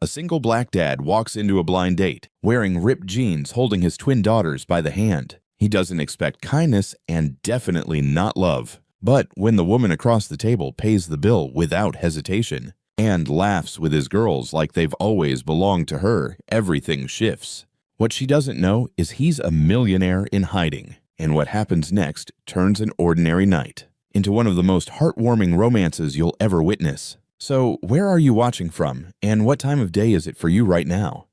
A single black dad walks into a blind date, wearing ripped jeans, holding his twin daughters by the hand. He doesn't expect kindness and definitely not love. But when the woman across the table pays the bill without hesitation and laughs with his girls like they've always belonged to her, everything shifts. What she doesn't know is he's a millionaire in hiding, and what happens next turns an ordinary night into one of the most heartwarming romances you'll ever witness. So, where are you watching from, and what time of day is it for you right now?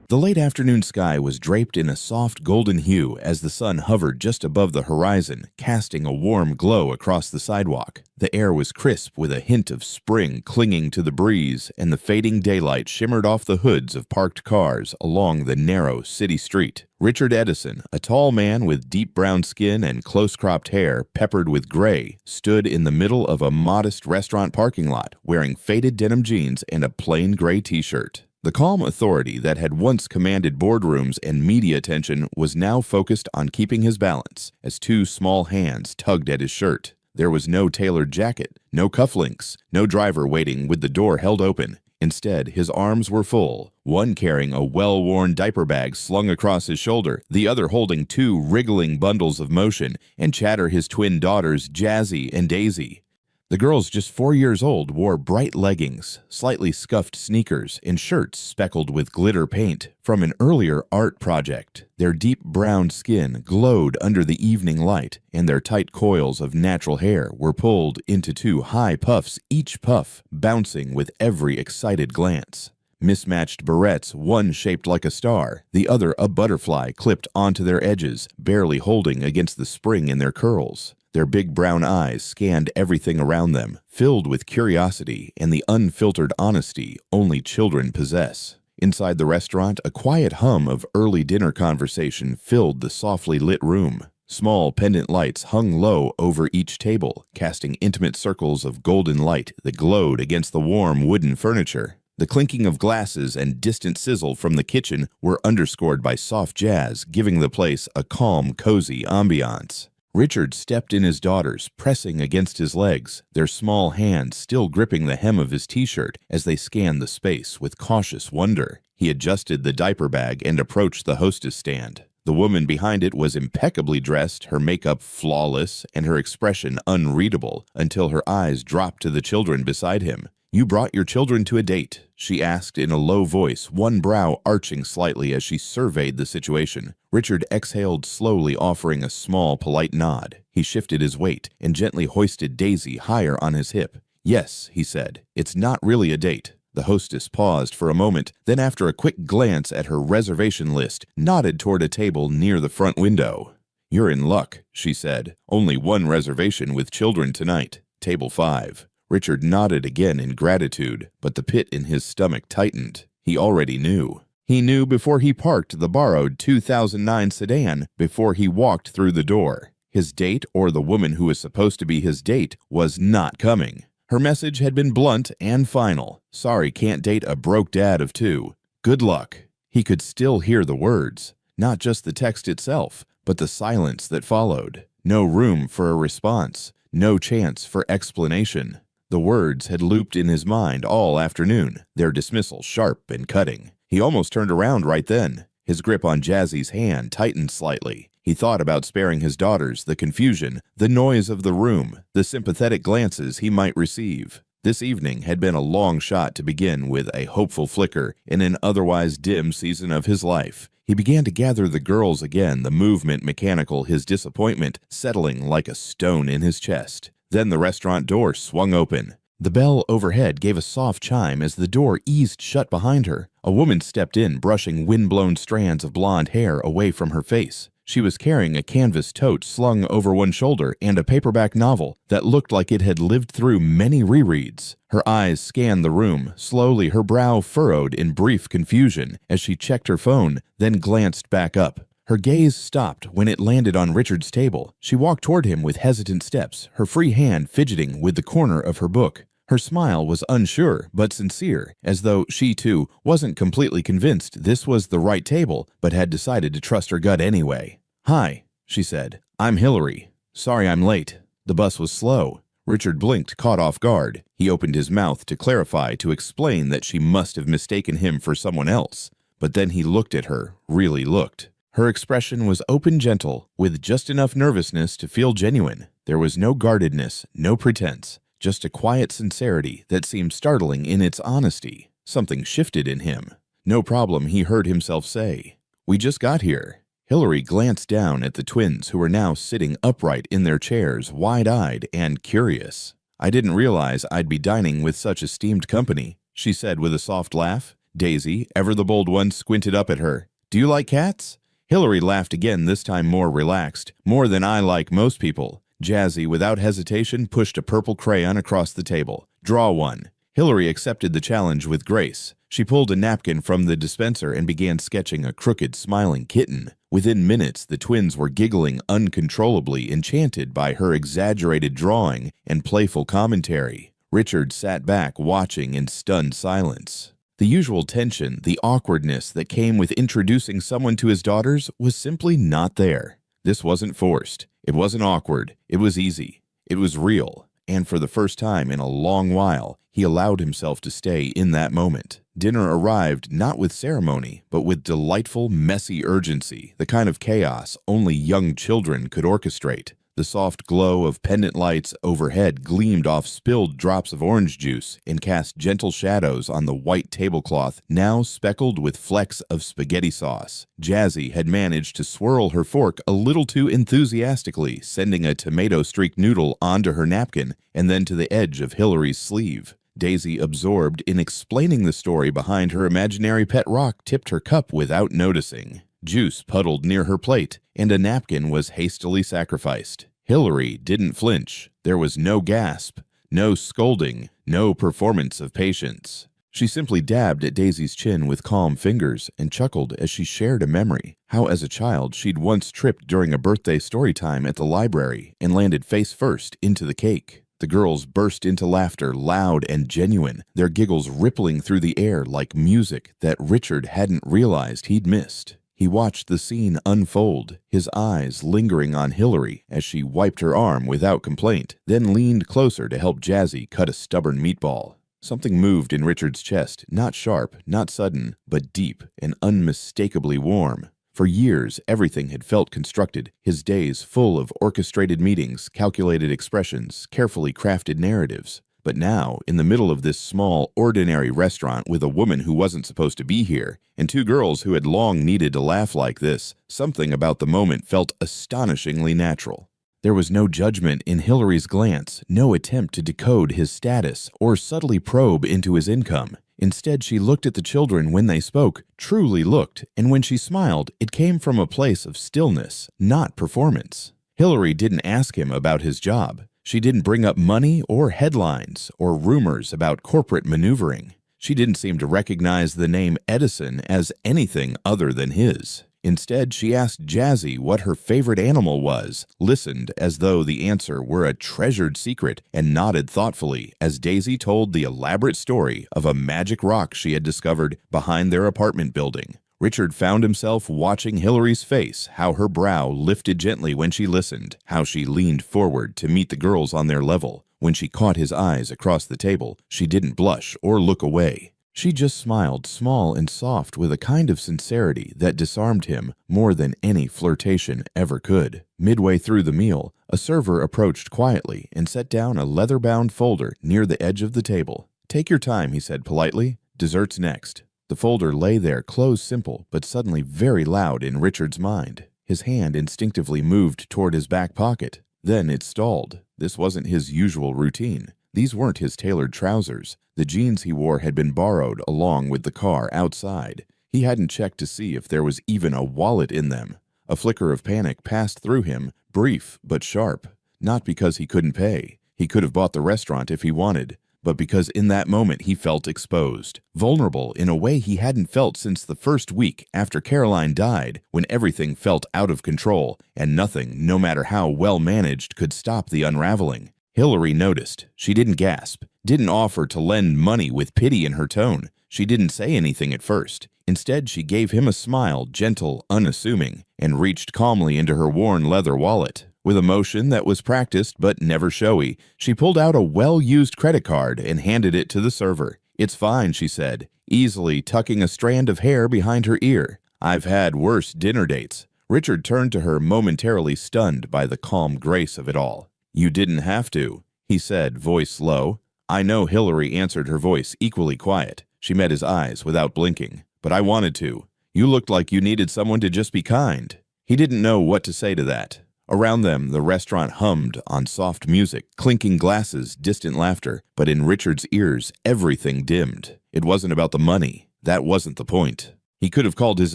The late afternoon sky was draped in a soft golden hue as the sun hovered just above the horizon, casting a warm glow across the sidewalk. The air was crisp with a hint of spring clinging to the breeze, and the fading daylight shimmered off the hoods of parked cars along the narrow city street. Richard Edison, a tall man with deep brown skin and close-cropped hair peppered with gray, stood in the middle of a modest restaurant parking lot wearing faded denim jeans and a plain gray t-shirt. The calm authority that had once commanded boardrooms and media attention was now focused on keeping his balance as two small hands tugged at his shirt. There was no tailored jacket, no cufflinks, no driver waiting with the door held open. Instead, his arms were full, one carrying a well-worn diaper bag slung across his shoulder, the other holding two wriggling bundles of motion, and Chatter his twin daughters Jazzy and Daisy. The girls, just 4 years old, wore bright leggings, slightly scuffed sneakers, and shirts speckled with glitter paint from an earlier art project. Their deep brown skin glowed under the evening light, and their tight coils of natural hair were pulled into two high puffs, each puff bouncing with every excited glance. Mismatched barrettes, one shaped like a star, the other a butterfly clipped onto their edges, barely holding against the spring in their curls. Their big brown eyes scanned everything around them, filled with curiosity and the unfiltered honesty only children possess. Inside the restaurant, a quiet hum of early dinner conversation filled the softly lit room. Small pendant lights hung low over each table, casting intimate circles of golden light that glowed against the warm wooden furniture. The clinking of glasses and distant sizzle from the kitchen were underscored by soft jazz, giving the place a calm, cozy ambiance. Richard stepped in his daughters, pressing against his legs, their small hands still gripping the hem of his t-shirt as they scanned the space with cautious wonder. He adjusted the diaper bag and approached the hostess stand. The woman behind it was impeccably dressed, her makeup flawless, and her expression unreadable, until her eyes dropped to the children beside him. "You brought your children to a date?" she asked in a low voice, one brow arching slightly as she surveyed the situation. Richard exhaled slowly, offering a small, polite nod. He shifted his weight and gently hoisted Daisy higher on his hip. "Yes," he said, "it's not really a date." The hostess paused for a moment, then after a quick glance at her reservation list, nodded toward a table near the front window. "You're in luck," she said. "Only one reservation with children tonight. Table 5. Richard nodded again in gratitude, but the pit in his stomach tightened. He already knew. He knew before he parked the borrowed 2009 sedan, before he walked through the door. His date, or the woman who was supposed to be his date, was not coming. Her message had been blunt and final. "Sorry, can't date a broke dad of 2. Good luck." He could still hear the words, not just the text itself, but the silence that followed. No room for a response, no chance for explanation. The words had looped in his mind all afternoon, their dismissal sharp and cutting. He almost turned around right then. His grip on Jazzy's hand tightened slightly. He thought about sparing his daughters the confusion, the noise of the room, the sympathetic glances he might receive. This evening had been a long shot to begin with a hopeful flicker in an otherwise dim season of his life. He began to gather the girls again, the movement mechanical, his disappointment settling like a stone in his chest. Then the restaurant door swung open. The bell overhead gave a soft chime as the door eased shut behind her. A woman stepped in, brushing wind-blown strands of blonde hair away from her face. She was carrying a canvas tote slung over one shoulder and a paperback novel that looked like it had lived through many rereads. Her eyes scanned the room. Slowly, her brow furrowed in brief confusion as she checked her phone, then glanced back up. Her gaze stopped when it landed on Richard's table. She walked toward him with hesitant steps, her free hand fidgeting with the corner of her book. Her smile was unsure but sincere, as though she, too, wasn't completely convinced this was the right table, but had decided to trust her gut anyway. "Hi," she said. "I'm Hillary. Sorry I'm late. The bus was slow." Richard blinked, caught off guard. He opened his mouth to clarify, to explain that she must have mistaken him for someone else. But then he looked at her, really looked. Her expression was open, gentle, with just enough nervousness to feel genuine. There was no guardedness, no pretense, just a quiet sincerity that seemed startling in its honesty. Something shifted in him. "No problem," he heard himself say. "We just got here." Hillary glanced down at the twins, who were now sitting upright in their chairs, wide-eyed and curious. "I didn't realize I'd be dining with such esteemed company," she said with a soft laugh. Daisy, ever the bold one, squinted up at her. "Do you like cats?" Hillary laughed again, this time more relaxed. "More than I like most people." Jazzy, without hesitation, pushed a purple crayon across the table. "Draw one." Hillary accepted the challenge with grace. She pulled a napkin from the dispenser and began sketching a crooked, smiling kitten. Within minutes, the twins were giggling uncontrollably, enchanted by her exaggerated drawing and playful commentary. Richard sat back, watching in stunned silence. The usual tension, the awkwardness that came with introducing someone to his daughters was simply not there. This wasn't forced. It wasn't awkward. It was easy. It was real. And for the first time in a long while, he allowed himself to stay in that moment. Dinner arrived not with ceremony, but with delightful, messy urgency, the kind of chaos only young children could orchestrate. The soft glow of pendant lights overhead gleamed off spilled drops of orange juice and cast gentle shadows on the white tablecloth, now speckled with flecks of spaghetti sauce. Jazzy had managed to swirl her fork a little too enthusiastically, sending a tomato-streaked noodle onto her napkin and then to the edge of Hillary's sleeve. Daisy, absorbed in explaining the story behind her imaginary pet rock, tipped her cup without noticing. Juice puddled near her plate, and a napkin was hastily sacrificed. Hillary didn't flinch. There was no gasp, no scolding, no performance of patience. She simply dabbed at Daisy's chin with calm fingers and chuckled as she shared a memory. How as a child she'd once tripped during a birthday story time at the library and landed face first into the cake. The girls burst into laughter, loud and genuine, their giggles rippling through the air like music that Richard hadn't realized he'd missed. He watched the scene unfold, his eyes lingering on Hillary as she wiped her arm without complaint, then leaned closer to help Jazzy cut a stubborn meatball. Something moved in Richard's chest, not sharp, not sudden, but deep and unmistakably warm. For years, everything had felt constructed, his days full of orchestrated meetings, calculated expressions, carefully crafted narratives. But now, in the middle of this small, ordinary restaurant with a woman who wasn't supposed to be here, and two girls who had long needed to laugh like this, something about the moment felt astonishingly natural. There was no judgment in Hillary's glance, no attempt to decode his status or subtly probe into his income. Instead, she looked at the children when they spoke, truly looked, and when she smiled, it came from a place of stillness, not performance. Hillary didn't ask him about his job. She didn't bring up money or headlines or rumors about corporate maneuvering. She didn't seem to recognize the name Edison as anything other than his. Instead, she asked Jazzy what her favorite animal was, listened as though the answer were a treasured secret, and nodded thoughtfully as Daisy told the elaborate story of a magic rock she had discovered behind their apartment building. Richard found himself watching Hillary's face, how her brow lifted gently when she listened, how she leaned forward to meet the girls on their level. When she caught his eyes across the table, she didn't blush or look away. She just smiled, small and soft, with a kind of sincerity that disarmed him more than any flirtation ever could. Midway through the meal, a server approached quietly and set down a leather-bound folder near the edge of the table. "Take your time," he said politely. "Dessert's next." The folder lay there, closed simple, but suddenly very loud in Richard's mind. His hand instinctively moved toward his back pocket. Then it stalled. This wasn't his usual routine. These weren't his tailored trousers. The jeans he wore had been borrowed along with the car outside. He hadn't checked to see if there was even a wallet in them. A flicker of panic passed through him, brief but sharp. Not because he couldn't pay. He could have bought the restaurant if he wanted. But because in that moment he felt exposed, vulnerable in a way he hadn't felt since the first week after Caroline died, when everything felt out of control, and nothing, no matter how well managed, could stop the unraveling. Hillary noticed. She didn't gasp, didn't offer to lend money with pity in her tone. She didn't say anything at first. Instead, she gave him a smile, gentle, unassuming, and reached calmly into her worn leather wallet. With a motion that was practiced but never showy, she pulled out a well-used credit card and handed it to the server. "It's fine," she said, easily tucking a strand of hair behind her ear. "I've had worse dinner dates." Richard turned to her, momentarily stunned by the calm grace of it all. "You didn't have to," he said, voice low. "I know," Hillary answered, her voice equally quiet. She met his eyes without blinking. "But I wanted to. You looked like you needed someone to just be kind." He didn't know what to say to that. Around them, the restaurant hummed on soft music, clinking glasses, distant laughter. But in Richard's ears, everything dimmed. It wasn't about the money. That wasn't the point. He could have called his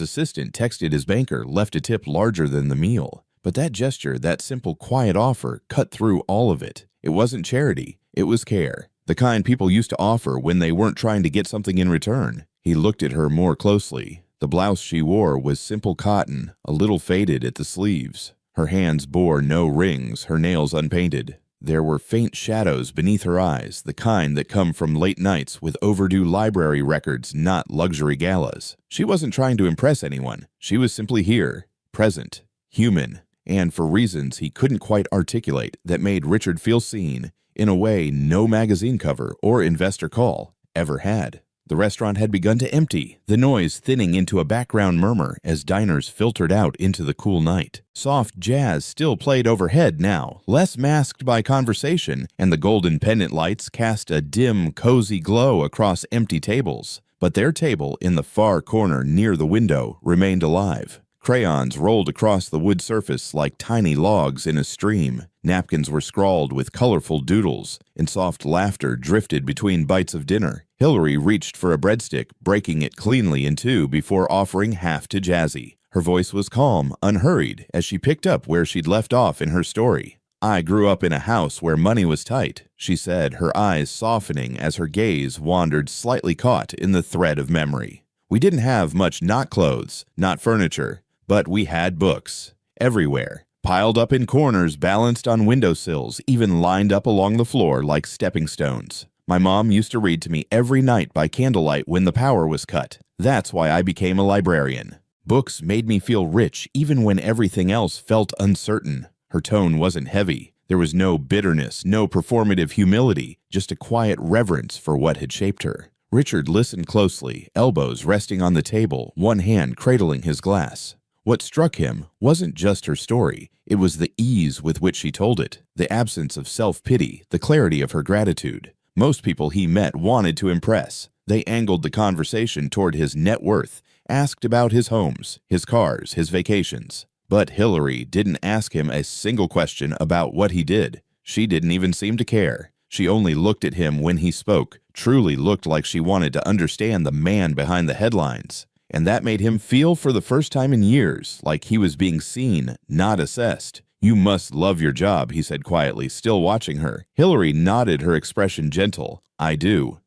assistant, texted his banker, left a tip larger than the meal. But that gesture, that simple, quiet offer, cut through all of it. It wasn't charity. It was care. The kind people used to offer when they weren't trying to get something in return. He looked at her more closely. The blouse she wore was simple cotton, a little faded at the sleeves. Her hands bore no rings, her nails unpainted. There were faint shadows beneath her eyes, the kind that come from late nights with overdue library records, not luxury galas. She wasn't trying to impress anyone. She was simply here, present, human, and for reasons he couldn't quite articulate that made Richard feel seen in a way no magazine cover or investor call ever had. The restaurant had begun to empty, the noise thinning into a background murmur as diners filtered out into the cool night. Soft jazz still played overhead now, less masked by conversation, and the golden pendant lights cast a dim, cozy glow across empty tables. But their table in the far corner near the window remained alive. Crayons rolled across the wood surface like tiny logs in a stream. Napkins were scrawled with colorful doodles, and soft laughter drifted between bites of dinner. Hillary reached for a breadstick, breaking it cleanly in two before offering half to Jazzy. Her voice was calm, unhurried, as she picked up where she'd left off in her story. "I grew up in a house where money was tight," she said, her eyes softening as her gaze wandered, slightly caught in the thread of memory. "We didn't have much, not clothes, not furniture. But we had books. Everywhere. Piled up in corners, balanced on windowsills, even lined up along the floor like stepping stones. My mom used to read to me every night by candlelight when the power was cut. That's why I became a librarian. Books made me feel rich even when everything else felt uncertain." Her tone wasn't heavy. There was no bitterness, no performative humility, just a quiet reverence for what had shaped her. Richard listened closely, elbows resting on the table, one hand cradling his glass. What struck him wasn't just her story, it was the ease with which she told it, the absence of self-pity, the clarity of her gratitude. Most people he met wanted to impress. They angled the conversation toward his net worth, asked about his homes, his cars, his vacations. But Hillary didn't ask him a single question about what he did. She didn't even seem to care. She only looked at him when he spoke, truly looked like she wanted to understand the man behind the headlines. And that made him feel for the first time in years like he was being seen, not assessed. "You must love your job," he said quietly, still watching her. Hillary nodded, her expression gentle. "I do.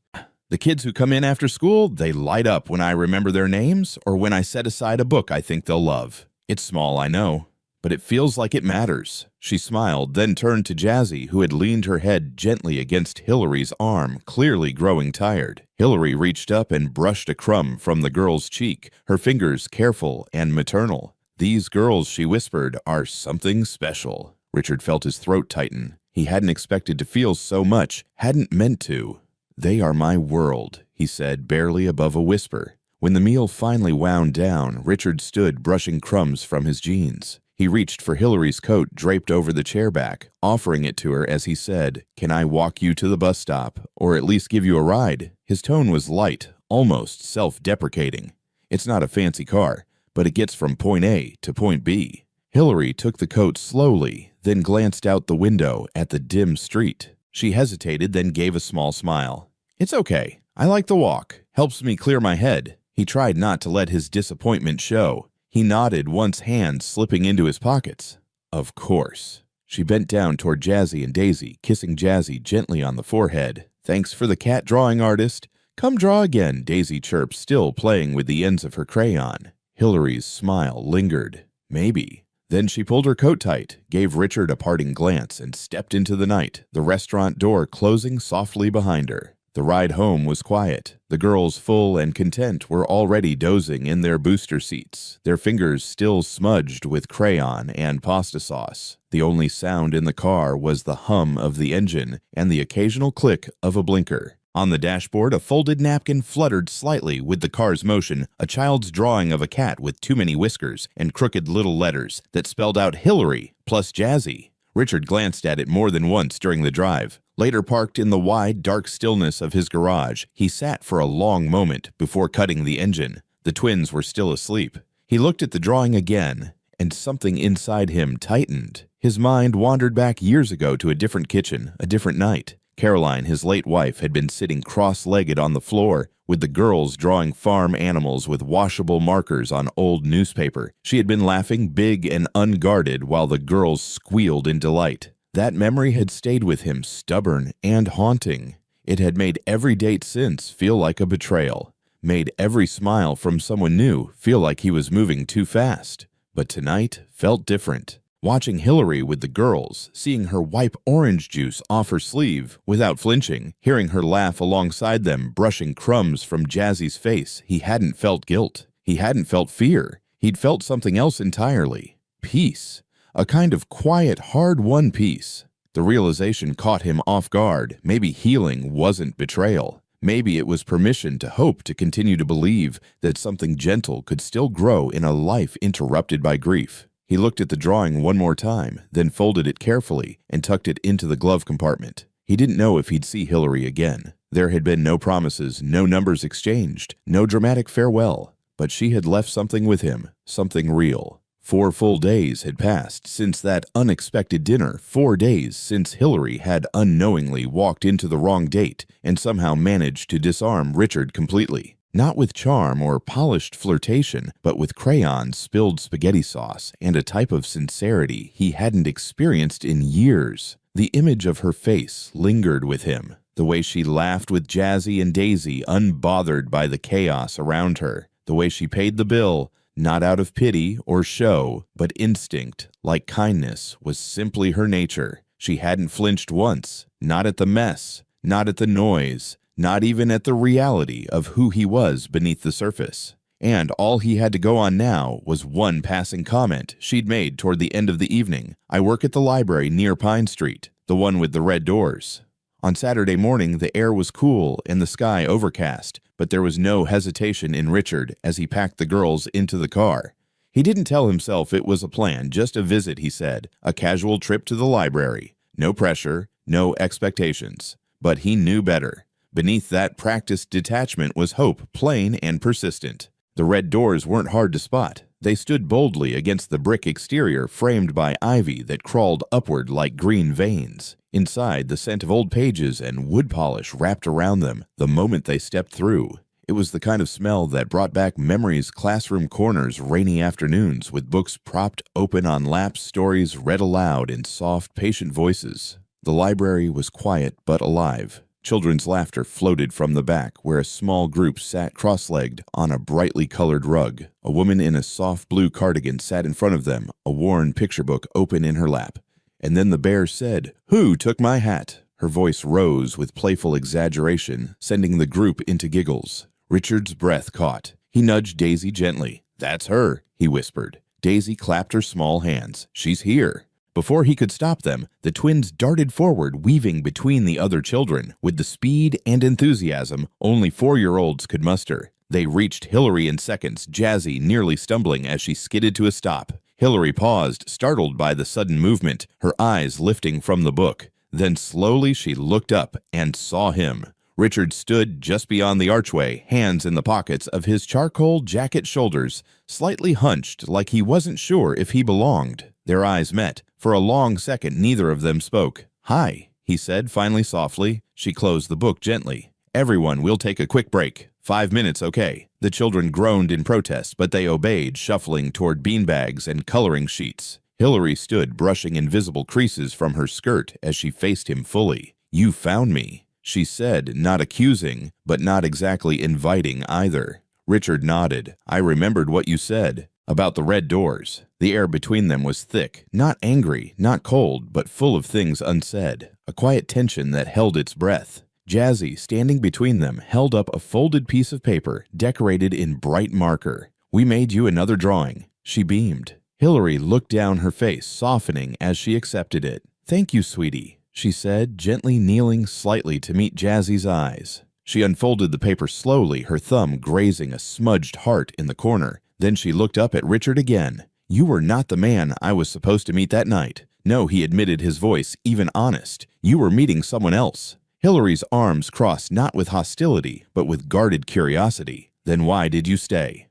The kids who come in after school, they light up when I remember their names or when I set aside a book I think they'll love. It's small, I know, but it feels like it matters." She smiled, then turned to Jazzy, who had leaned her head gently against Hillary's arm, clearly growing tired. Hillary reached up and brushed a crumb from the girl's cheek, her fingers careful and maternal. "These girls," she whispered, "are something special." Richard felt his throat tighten. He hadn't expected to feel so much, hadn't meant to. "They are my world," he said, barely above a whisper. When the meal finally wound down, Richard stood brushing crumbs from his jeans. He reached for Hillary's coat draped over the chair back, offering it to her as he said, "Can I walk you to the bus stop, or at least give you a ride?" His tone was light, almost self-deprecating. "It's not a fancy car, but it gets from point A to point B." Hillary took the coat slowly, then glanced out the window at the dim street. She hesitated, then gave a small smile. "It's okay. I like the walk. Helps me clear my head." He tried not to let his disappointment show. He nodded, once hands slipping into his pockets. "Of course." She bent down toward Jazzy and Daisy, kissing Jazzy gently on the forehead. "Thanks for the cat, drawing artist. Come draw again," Daisy chirped, still playing with the ends of her crayon. Hillary's smile lingered. "Maybe." Then she pulled her coat tight, gave Richard a parting glance, and stepped into the night, the restaurant door closing softly behind her. The ride home was quiet. The girls, full and content, were already dozing in their booster seats, their fingers still smudged with crayon and pasta sauce. The only sound in the car was the hum of the engine and the occasional click of a blinker. On the dashboard, a folded napkin fluttered slightly with the car's motion, a child's drawing of a cat with too many whiskers and crooked little letters that spelled out Hillary plus Jazzy. Richard glanced at it more than once during the drive. Later parked in the wide, dark stillness of his garage, he sat for a long moment before cutting the engine. The twins were still asleep. He looked at the drawing again, and something inside him tightened. His mind wandered back years ago to a different kitchen, a different night. Caroline, his late wife, had been sitting cross-legged on the floor, with the girls drawing farm animals with washable markers on old newspaper. She had been laughing big and unguarded while the girls squealed in delight. That memory had stayed with him, stubborn and haunting. It had made every date since feel like a betrayal, made every smile from someone new feel like he was moving too fast. But tonight felt different. Watching Hillary with the girls, seeing her wipe orange juice off her sleeve without flinching, hearing her laugh alongside them, brushing crumbs from Jazzy's face, he hadn't felt guilt. He hadn't felt fear. He'd felt something else entirely. Peace. A kind of quiet, hard-won peace. The realization caught him off guard. Maybe healing wasn't betrayal. Maybe it was permission to hope, to continue to believe that something gentle could still grow in a life interrupted by grief. He looked at the drawing one more time, then folded it carefully and tucked it into the glove compartment. He didn't know if he'd see Hillary again. There had been no promises, no numbers exchanged, no dramatic farewell. But she had left something with him, something real. 4 full days had passed since that unexpected dinner, 4 days since Hillary had unknowingly walked into the wrong date and somehow managed to disarm Richard completely. Not with charm or polished flirtation, but with crayon, spilled spaghetti sauce, and a type of sincerity he hadn't experienced in years. The image of her face lingered with him, the way she laughed with Jazzy and Daisy, unbothered by the chaos around her, the way she paid the bill, not out of pity or show, but instinct, like kindness, was simply her nature. She hadn't flinched once, not at the mess, not at the noise, not even at the reality of who he was beneath the surface. And all he had to go on now was one passing comment she'd made toward the end of the evening. "I work at the library near Pine Street, the one with the red doors." On Saturday morning, the air was cool and the sky overcast, but there was no hesitation in Richard as he packed the girls into the car. He didn't tell himself it was a plan, just a visit, he said, a casual trip to the library. No pressure, no expectations. But he knew better. Beneath that practiced detachment was hope, plain and persistent. The red doors weren't hard to spot. They stood boldly against the brick exterior framed by ivy that crawled upward like green veins. Inside, the scent of old pages and wood polish wrapped around them the moment they stepped through. It was the kind of smell that brought back memories, classroom corners, rainy afternoons, with books propped open on laps, stories read aloud in soft, patient voices. The library was quiet but alive. Children's laughter floated from the back, where a small group sat cross-legged on a brightly colored rug. A woman in a soft blue cardigan sat in front of them, a worn picture book open in her lap. And then the bear said, "Who took my hat?" Her voice rose with playful exaggeration, sending the group into giggles. Richard's breath caught. He nudged Daisy gently. "That's her," he whispered. Daisy clapped her small hands. "She's here." Before he could stop them, the twins darted forward, weaving between the other children, with the speed and enthusiasm only 4-year-olds could muster. They reached Hillary in seconds, Jazzy nearly stumbling as she skidded to a stop. Hillary paused, startled by the sudden movement, her eyes lifting from the book. Then slowly she looked up and saw him. Richard stood just beyond the archway, hands in the pockets of his charcoal jacket shoulders, slightly hunched like he wasn't sure if he belonged. Their eyes met. For a long second, neither of them spoke. "Hi," he said, finally softly. She closed the book gently. "Everyone, we'll take a quick break. 5 minutes, okay?" The children groaned in protest, but they obeyed, shuffling toward beanbags and coloring sheets. Hillary stood, brushing invisible creases from her skirt as she faced him fully. "You found me," she said, not accusing, but not exactly inviting either. Richard nodded. "I remembered what you said about the red doors." The air between them was thick, not angry, not cold, but full of things unsaid, a quiet tension that held its breath. Jazzy, standing between them, held up a folded piece of paper decorated in bright marker. "We made you another drawing." She beamed. Hillary looked down, her face softening as she accepted it. "Thank you, sweetie," she said, gently kneeling slightly to meet Jazzy's eyes. She unfolded the paper slowly, her thumb grazing a smudged heart in the corner. Then she looked up at Richard again. "You were not the man I was supposed to meet that night." "No," he admitted, his voice even honest. "You were meeting someone else." Hillary's arms crossed, not with hostility, but with guarded curiosity. "Then why did you stay?"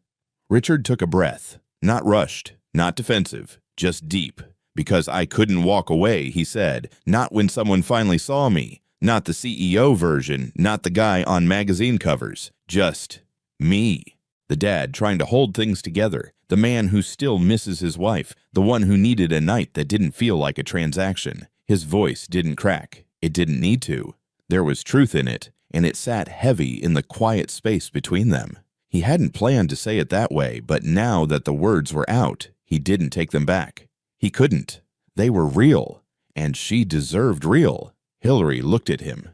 Richard took a breath. Not rushed, not defensive, just deep. "Because I couldn't walk away," he said. "Not when someone finally saw me. Not the CEO version, not the guy on magazine covers. Just me." The dad trying to hold things together. The man who still misses his wife. The one who needed a night that didn't feel like a transaction. His voice didn't crack. It didn't need to. There was truth in it, and it sat heavy in the quiet space between them. He hadn't planned to say it that way, but now that the words were out, he didn't take them back. He couldn't. They were real, and she deserved real. Hillary looked at him.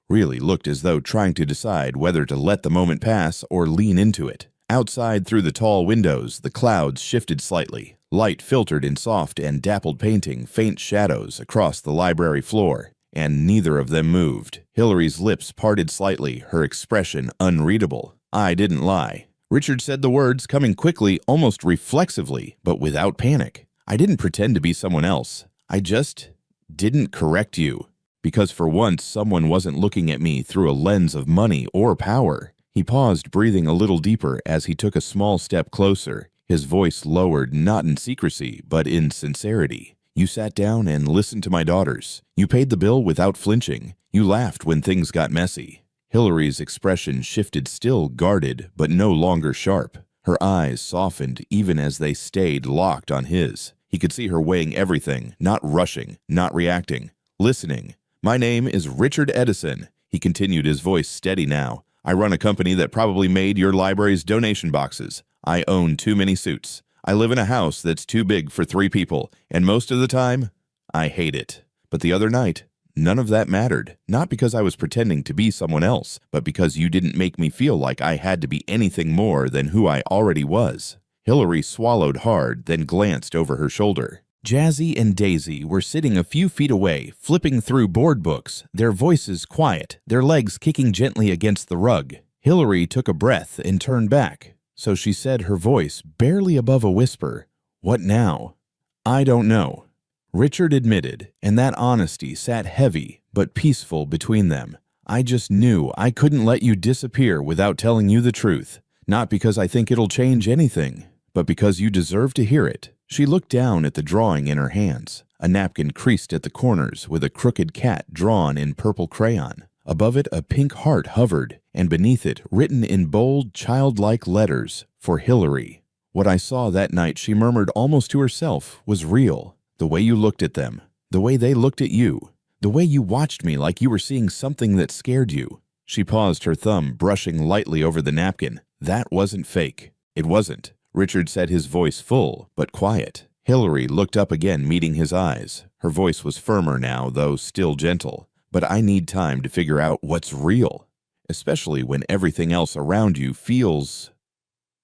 Really looked as though trying to decide whether to let the moment pass or lean into it. Outside, through the tall windows, the clouds shifted slightly. Light filtered in soft and dappled painting faint shadows across the library floor, and neither of them moved. Hillary's lips parted slightly, her expression unreadable. "I didn't lie." Richard said the words, coming quickly, almost reflexively, but without panic. "I didn't pretend to be someone else. I just didn't correct you. Because for once, someone wasn't looking at me through a lens of money or power." He paused, breathing a little deeper as he took a small step closer, his voice lowered, not in secrecy, but in sincerity. "You sat down and listened to my daughters. You paid the bill without flinching. You laughed when things got messy." Hillary's expression shifted, still guarded, but no longer sharp. Her eyes softened even as they stayed locked on his. He could see her weighing everything, not rushing, not reacting, listening. "My name is Richard Edison," he continued, his voice steady now. "I run a company that probably made your library's donation boxes. I own too many suits. I live in a house that's too big for 3 people, and most of the time, I hate it. But the other night, none of that mattered. Not because I was pretending to be someone else, but because you didn't make me feel like I had to be anything more than who I already was." Hillary swallowed hard, then glanced over her shoulder. Jazzy and Daisy were sitting a few feet away, flipping through board books, their voices quiet, their legs kicking gently against the rug. Hillary took a breath and turned back, so she said, her voice barely above a whisper, "What now?" "I don't know," Richard admitted, and that honesty sat heavy but peaceful between them. "I just knew I couldn't let you disappear without telling you the truth. Not because I think it'll change anything, but because you deserve to hear it." She looked down at the drawing in her hands, a napkin creased at the corners with a crooked cat drawn in purple crayon. Above it, a pink heart hovered, and beneath it, written in bold, childlike letters, "For Hillary." "What I saw that night," she murmured almost to herself, "was real. The way you looked at them, the way they looked at you, the way you watched me like you were seeing something that scared you." She paused, her thumb brushing lightly over the napkin. "That wasn't fake. It wasn't." Richard said, his voice full but quiet. Hillary looked up again, meeting his eyes. Her voice was firmer now, though still gentle. "But I need time to figure out what's real, especially when everything else around you feels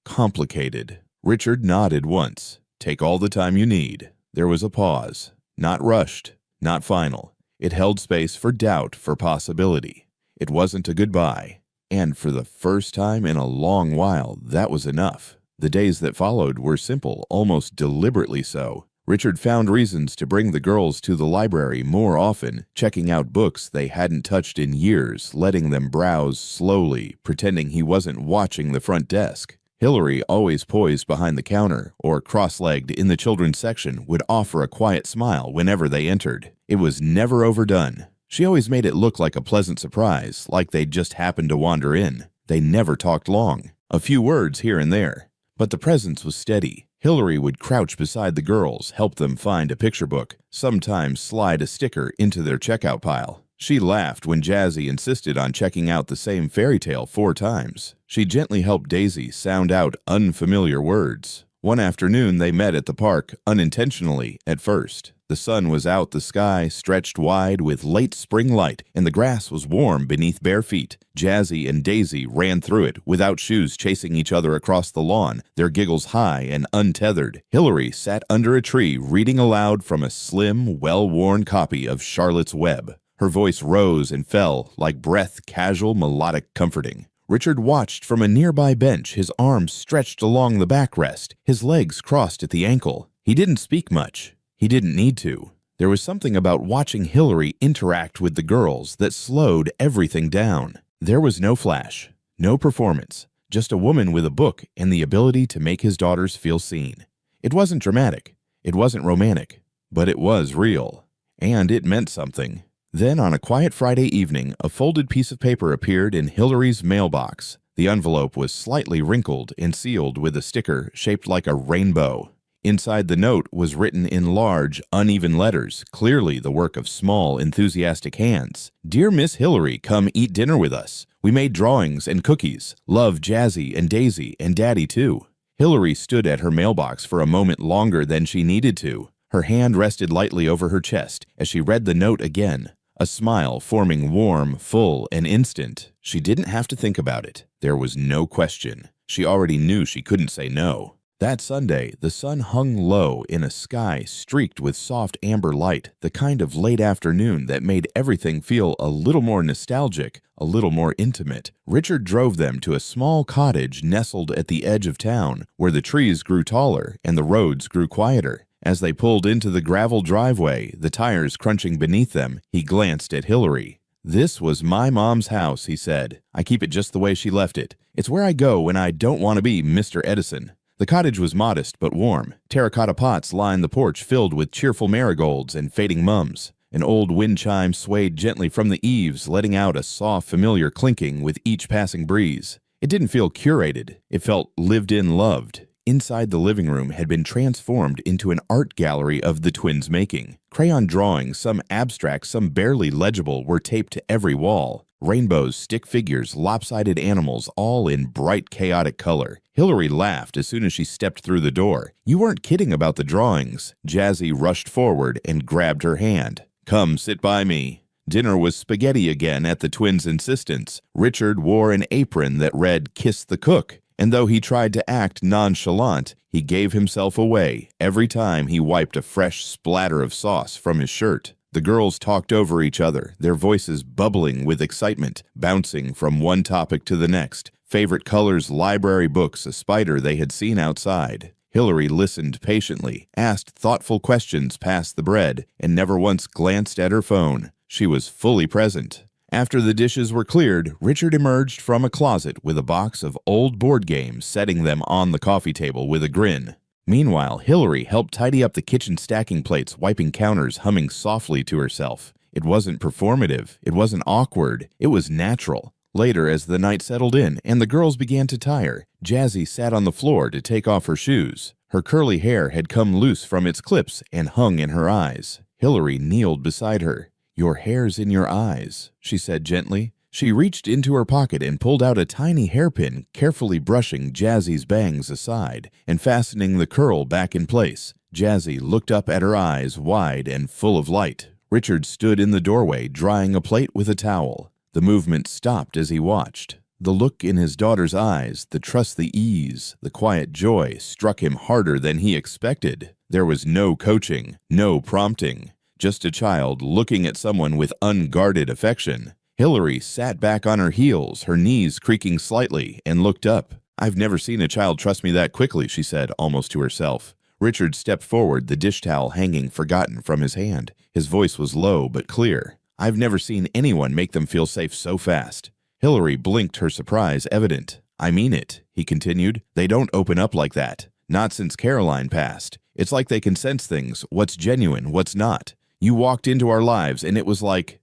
complicated." Richard nodded once. "Take all the time you need." There was a pause. Not rushed, not final. It held space for doubt, for possibility. It wasn't a goodbye. And for the first time in a long while, that was enough. The days that followed were simple, almost deliberately so. Richard found reasons to bring the girls to the library more often, checking out books they hadn't touched in years, letting them browse slowly, pretending he wasn't watching the front desk. Hillary, always poised behind the counter or cross-legged in the children's section, would offer a quiet smile whenever they entered. It was never overdone. She always made it look like a pleasant surprise, like they'd just happened to wander in. They never talked long. A few words here and there. But the presence was steady. Hillary would crouch beside the girls, help them find a picture book, sometimes slide a sticker into their checkout pile. She laughed when Jazzy insisted on checking out the same fairy tale 4 times. She gently helped Daisy sound out unfamiliar words. One afternoon they met at the park, unintentionally at first. The sun was out, the sky stretched wide with late spring light, and the grass was warm beneath bare feet. Jazzy and Daisy ran through it, without shoes, chasing each other across the lawn, their giggles high and untethered. Hillary sat under a tree, reading aloud from a slim, well-worn copy of Charlotte's Web. Her voice rose and fell, like breath, casual, melodic, comforting. Richard watched from a nearby bench, his arms stretched along the backrest, his legs crossed at the ankle. He didn't speak much. He didn't need to. There was something about watching Hillary interact with the girls that slowed everything down. There was no flash, no performance, just a woman with a book and the ability to make his daughters feel seen. It wasn't dramatic. It wasn't romantic. But it was real. And it meant something. Then, on a quiet Friday evening, a folded piece of paper appeared in Hillary's mailbox. The envelope was slightly wrinkled and sealed with a sticker shaped like a rainbow. Inside the note was written in large, uneven letters, clearly the work of small, enthusiastic hands. "Dear Miss Hillary, come eat dinner with us. We made drawings and cookies. Love Jazzy and Daisy and Daddy too." Hillary stood at her mailbox for a moment longer than she needed to. Her hand rested lightly over her chest as she read the note again. A smile forming warm, full, and instant. She didn't have to think about it. There was no question. She already knew she couldn't say no. That Sunday, the sun hung low in a sky streaked with soft amber light, the kind of late afternoon that made everything feel a little more nostalgic, a little more intimate. Richard drove them to a small cottage nestled at the edge of town, where the trees grew taller and the roads grew quieter. As they pulled into the gravel driveway, the tires crunching beneath them, he glanced at Hillary. "This was my mom's house," he said. "I keep it just the way she left it. It's where I go when I don't want to be Mr. Edison." The cottage was modest but warm. Terracotta pots lined the porch filled with cheerful marigolds and fading mums. An old wind chime swayed gently from the eaves, letting out a soft, familiar clinking with each passing breeze. It didn't feel curated. It felt lived-in, loved. Inside the living room had been transformed into an art gallery of the twins' making. Crayon drawings, some abstract, some barely legible, were taped to every wall. Rainbows, stick figures, lopsided animals, all in bright, chaotic color. Hillary laughed as soon as she stepped through the door. "You weren't kidding about the drawings." Jazzy rushed forward and grabbed her hand. "Come, sit by me." Dinner was spaghetti again at the twins' insistence. Richard wore an apron that read, "Kiss the Cook." And though he tried to act nonchalant, he gave himself away every time he wiped a fresh splatter of sauce from his shirt. The girls talked over each other, their voices bubbling with excitement, bouncing from one topic to the next. Favorite colors, library books, a spider they had seen outside. Hillary listened patiently, asked thoughtful questions past the bread, and never once glanced at her phone. She was fully present. After the dishes were cleared, Richard emerged from a closet with a box of old board games, setting them on the coffee table with a grin. Meanwhile, Hillary helped tidy up the kitchen stacking plates, wiping counters, humming softly to herself. It wasn't performative. It wasn't awkward. It was natural. Later, as the night settled in and the girls began to tire, Jazzy sat on the floor to take off her shoes. Her curly hair had come loose from its clips and hung in her eyes. Hillary kneeled beside her. "Your hair's in your eyes," she said gently. She reached into her pocket and pulled out a tiny hairpin, carefully brushing Jazzy's bangs aside and fastening the curl back in place. Jazzy looked up at her eyes, wide and full of light. Richard stood in the doorway, drying a plate with a towel. The movement stopped as he watched. The look in his daughter's eyes, the trust, the ease, the quiet joy struck him harder than he expected. There was no coaching, no prompting. Just a child looking at someone with unguarded affection. Hillary sat back on her heels, her knees creaking slightly, and looked up. "I've never seen a child trust me that quickly," she said, almost to herself. Richard stepped forward, the dish towel hanging forgotten from his hand. His voice was low but clear. "I've never seen anyone make them feel safe so fast." Hillary blinked, her surprise evident. "I mean it," he continued. "They don't open up like that. Not since Caroline passed. It's like they can sense things, what's genuine, what's not. You walked into our lives and it was like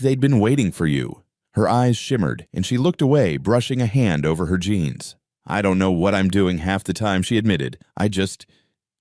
they'd been waiting for you." Her eyes shimmered and she looked away, brushing a hand over her jeans. "I don't know what I'm doing half the time," she admitted. "I just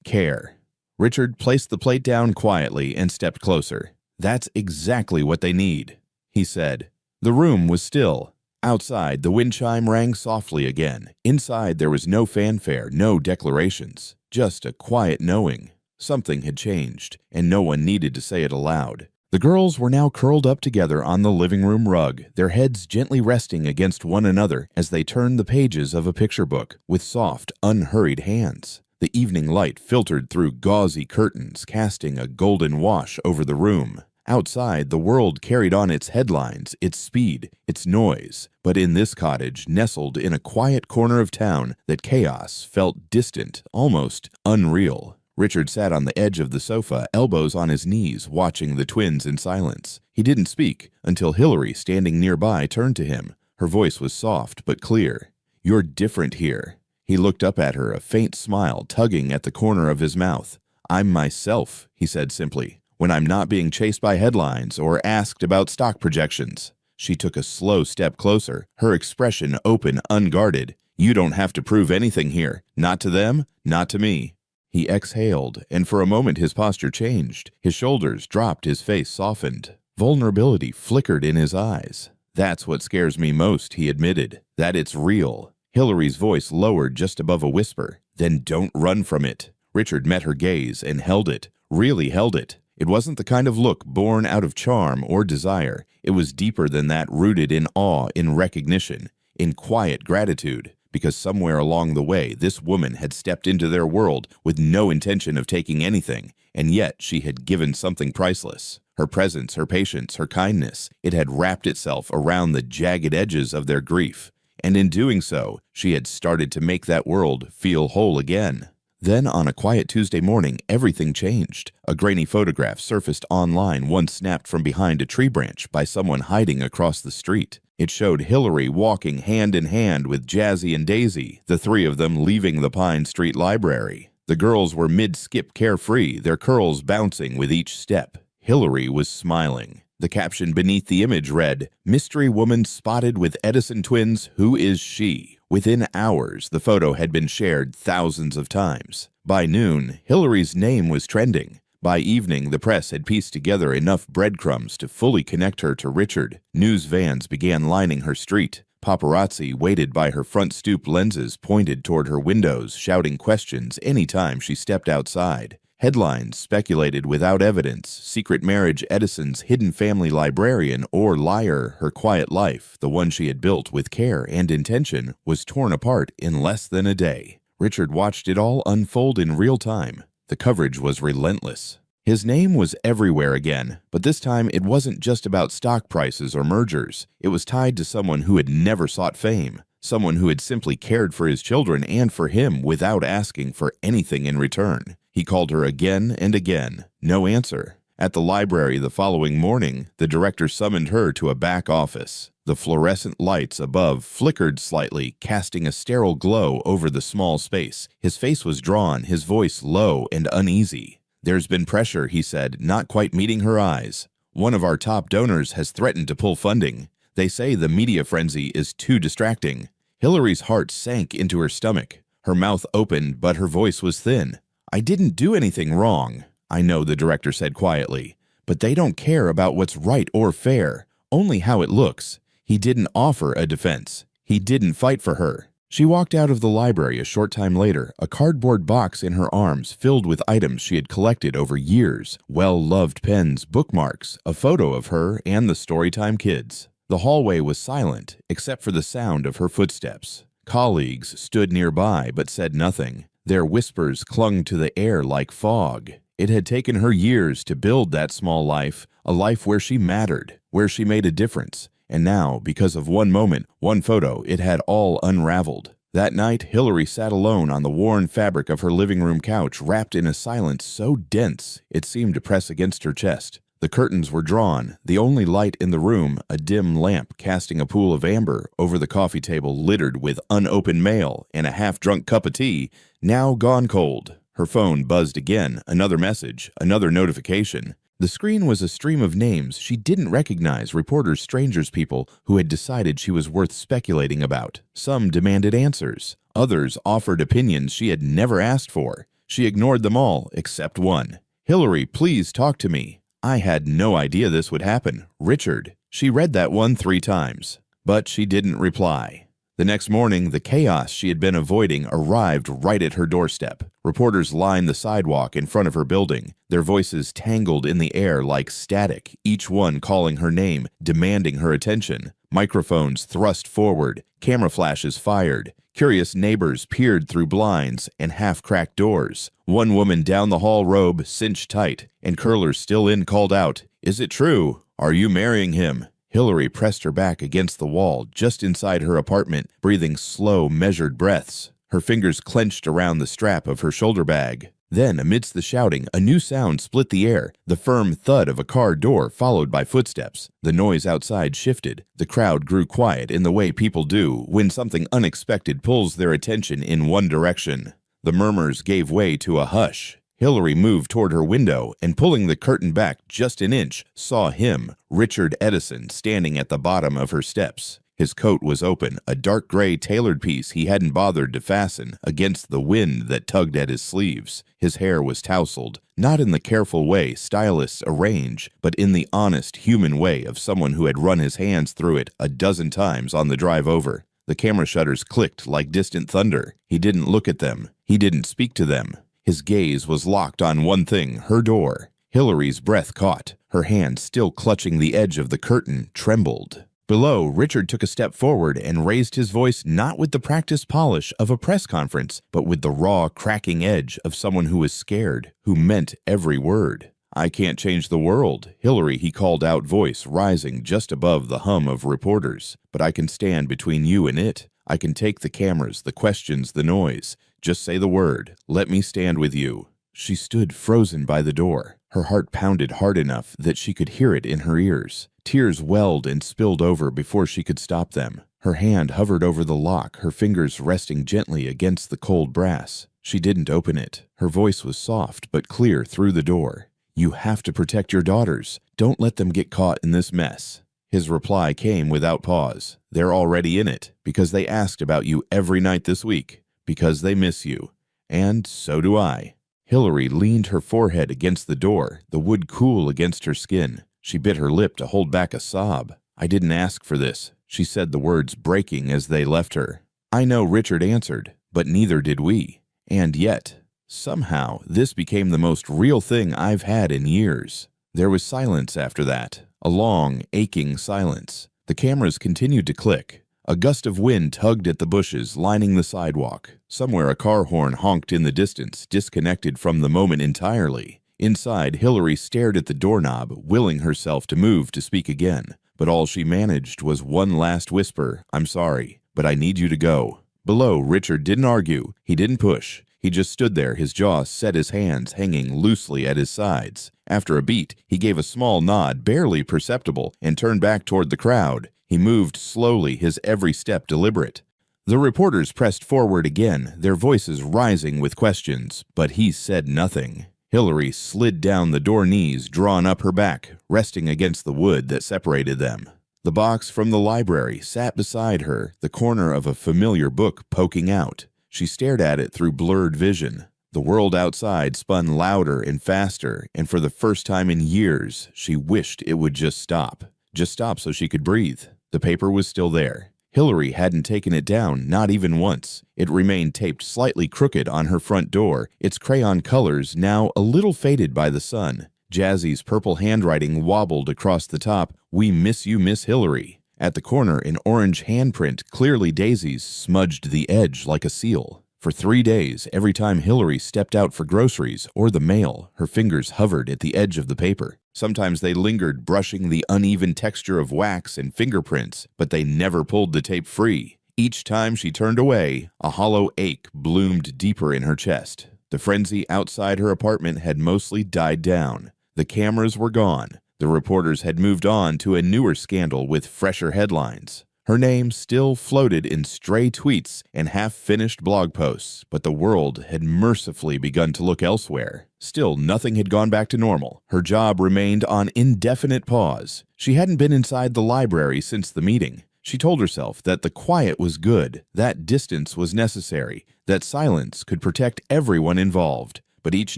care." Richard placed the plate down quietly and stepped closer. "That's exactly what they need," he said. The room was still. Outside, the wind chime rang softly again. Inside, there was no fanfare, no declarations, just a quiet knowing. Something had changed, and no one needed to say it aloud. The girls were now curled up together on the living room rug, their heads gently resting against one another as they turned the pages of a picture book with soft, unhurried hands. The evening light filtered through gauzy curtains, casting a golden wash over the room. Outside, the world carried on its headlines, its speed, its noise. But in this cottage, nestled in a quiet corner of town, that chaos felt distant, almost unreal. Richard sat on the edge of the sofa, elbows on his knees, watching the twins in silence. He didn't speak until Hillary, standing nearby, turned to him. Her voice was soft but clear. "You're different here." He looked up at her, a faint smile tugging at the corner of his mouth. "I'm myself," he said simply, "when I'm not being chased by headlines or asked about stock projections." She took a slow step closer, her expression open, unguarded. "You don't have to prove anything here. Not to them, not to me." He exhaled, and for a moment his posture changed. His shoulders dropped, his face softened. Vulnerability flickered in his eyes. "That's what scares me most," he admitted. "That it's real." Hillary's voice lowered just above a whisper. "Then don't run from it." Richard met her gaze and held it, really held it. It wasn't the kind of look born out of charm or desire. It was deeper than that, rooted in awe, in recognition, in quiet gratitude. Because somewhere along the way, this woman had stepped into their world with no intention of taking anything, and yet she had given something priceless. Her presence, her patience, her kindness, it had wrapped itself around the jagged edges of their grief. And in doing so, she had started to make that world feel whole again. Then, on a quiet Tuesday morning, everything changed. A grainy photograph surfaced online, one snapped from behind a tree branch by someone hiding across the street. It showed Hillary walking hand in hand with Jazzy and Daisy, the three of them leaving the Pine Street Library. The girls were mid-skip carefree, their curls bouncing with each step. Hillary was smiling. The caption beneath the image read, "Mystery woman spotted with Edison twins, who is she?" Within hours, the photo had been shared thousands of times. By noon, Hillary's name was trending. By evening, the press had pieced together enough breadcrumbs to fully connect her to Richard. News vans began lining her street. Paparazzi waited by her front stoop, lenses pointed toward her windows, shouting questions any time she stepped outside. Headlines speculated without evidence: secret marriage, Edison's hidden family librarian, or liar, her quiet life, the one she had built with care and intention, was torn apart in less than a day. Richard watched it all unfold in real time. The coverage was relentless. His name was everywhere again, but this time it wasn't just about stock prices or mergers. It was tied to someone who had never sought fame, someone who had simply cared for his children and for him without asking for anything in return. He called her again and again. No answer. At the library the following morning, the director summoned her to a back office. The fluorescent lights above flickered slightly, casting a sterile glow over the small space. His face was drawn, his voice low and uneasy. "There's been pressure," he said, not quite meeting her eyes. "One of our top donors has threatened to pull funding. They say the media frenzy is too distracting." Hillary's heart sank into her stomach. Her mouth opened, but her voice was thin. "I didn't do anything wrong." "I know," the director said quietly, "but they don't care about what's right or fair, only how it looks." He didn't offer a defense. He didn't fight for her. She walked out of the library a short time later, a cardboard box in her arms filled with items she had collected over years: well-loved pens, bookmarks, a photo of her and the Storytime kids. The hallway was silent, except for the sound of her footsteps. Colleagues stood nearby but said nothing. Their whispers clung to the air like fog. It had taken her years to build that small life, a life where she mattered, where she made a difference. And now, because of one moment, one photo, it had all unraveled. That night, Hillary sat alone on the worn fabric of her living room couch, wrapped in a silence so dense it seemed to press against her chest. The curtains were drawn, the only light in the room, a dim lamp casting a pool of amber over the coffee table littered with unopened mail and a half-drunk cup of tea, now gone cold. Her phone buzzed again, another message, another notification. The screen was a stream of names she didn't recognize, reporters, strangers, people who had decided she was worth speculating about. Some demanded answers. Others offered opinions she had never asked for. She ignored them all, except one. "Hillary, please talk to me." "I had no idea this would happen. Richard." She read that one 3 times, but she didn't reply. The next morning, the chaos she had been avoiding arrived right at her doorstep. Reporters lined the sidewalk in front of her building, their voices tangled in the air like static, each one calling her name, demanding her attention. Microphones thrust forward, camera flashes fired. Curious neighbors peered through blinds and half-cracked doors. One woman down the hall, robe cinched tight, and curlers still in, called out, "Is it true? Are you marrying him?" Hillary pressed her back against the wall just inside her apartment, breathing slow, measured breaths. Her fingers clenched around the strap of her shoulder bag. Then, amidst the shouting, a new sound split the air, the firm thud of a car door followed by footsteps. The noise outside shifted. The crowd grew quiet in the way people do when something unexpected pulls their attention in one direction. The murmurs gave way to a hush. Hillary moved toward her window and, pulling the curtain back just an inch, saw him, Richard Edison, standing at the bottom of her steps. His coat was open, a dark gray tailored piece he hadn't bothered to fasten, against the wind that tugged at his sleeves. His hair was tousled, not in the careful way stylists arrange, but in the honest, human way of someone who had run his hands through it a dozen times on the drive over. The camera shutters clicked like distant thunder. He didn't look at them. He didn't speak to them. His gaze was locked on one thing, her door. Hillary's breath caught. Her hand, still clutching the edge of the curtain, trembled. Below, Richard took a step forward and raised his voice not with the practiced polish of a press conference, but with the raw, cracking edge of someone who was scared, who meant every word. "I can't change the world, Hillary," he called out, voice rising just above the hum of reporters. "But I can stand between you and it. I can take the cameras, the questions, the noise. Just say the word. Let me stand with you." She stood frozen by the door. Her heart pounded hard enough that she could hear it in her ears. Tears welled and spilled over before she could stop them. Her hand hovered over the lock, her fingers resting gently against the cold brass. She didn't open it. Her voice was soft but clear through the door. "You have to protect your daughters. Don't let them get caught in this mess." His reply came without pause. "They're already in it, because they asked about you every night this week, because they miss you. And so do I." Hillary leaned her forehead against the door, the wood cool against her skin. She bit her lip to hold back a sob. "I didn't ask for this," she said, the words breaking as they left her. "I know," Richard answered, "but neither did we. And yet, somehow, this became the most real thing I've had in years." There was silence after that, a long, aching silence. The cameras continued to click. A gust of wind tugged at the bushes lining the sidewalk. Somewhere a car horn honked in the distance, disconnected from the moment entirely. Inside, Hillary stared at the doorknob, willing herself to move to speak again. But all she managed was one last whisper, "I'm sorry, but I need you to go." Below, Richard didn't argue. He didn't push. He just stood there, his jaw set, his hands hanging loosely at his sides. After a beat, he gave a small nod, barely perceptible, and turned back toward the crowd. He moved slowly, his every step deliberate. The reporters pressed forward again, their voices rising with questions, but he said nothing. Hillary slid down the door knees, drawn up her back, resting against the wood that separated them. The box from the library sat beside her, the corner of a familiar book poking out. She stared at it through blurred vision. The world outside spun louder and faster, and for the first time in years, she wished it would just stop. Just stop so she could breathe. The paper was still there. Hillary hadn't taken it down, not even once. It remained taped slightly crooked on her front door, its crayon colors now a little faded by the sun. Jazzy's purple handwriting wobbled across the top, "We miss you, Miss Hillary." At the corner, an orange handprint, clearly Daisy's, smudged the edge like a seal. For 3 days, every time Hillary stepped out for groceries or the mail, her fingers hovered at the edge of the paper. Sometimes they lingered, brushing the uneven texture of wax and fingerprints, but they never pulled the tape free. Each time she turned away, a hollow ache bloomed deeper in her chest. The frenzy outside her apartment had mostly died down. The cameras were gone. The reporters had moved on to a newer scandal with fresher headlines. Her name still floated in stray tweets and half-finished blog posts, but the world had mercifully begun to look elsewhere. Still, nothing had gone back to normal. Her job remained on indefinite pause. She hadn't been inside the library since the meeting. She told herself that the quiet was good, that distance was necessary, that silence could protect everyone involved. But each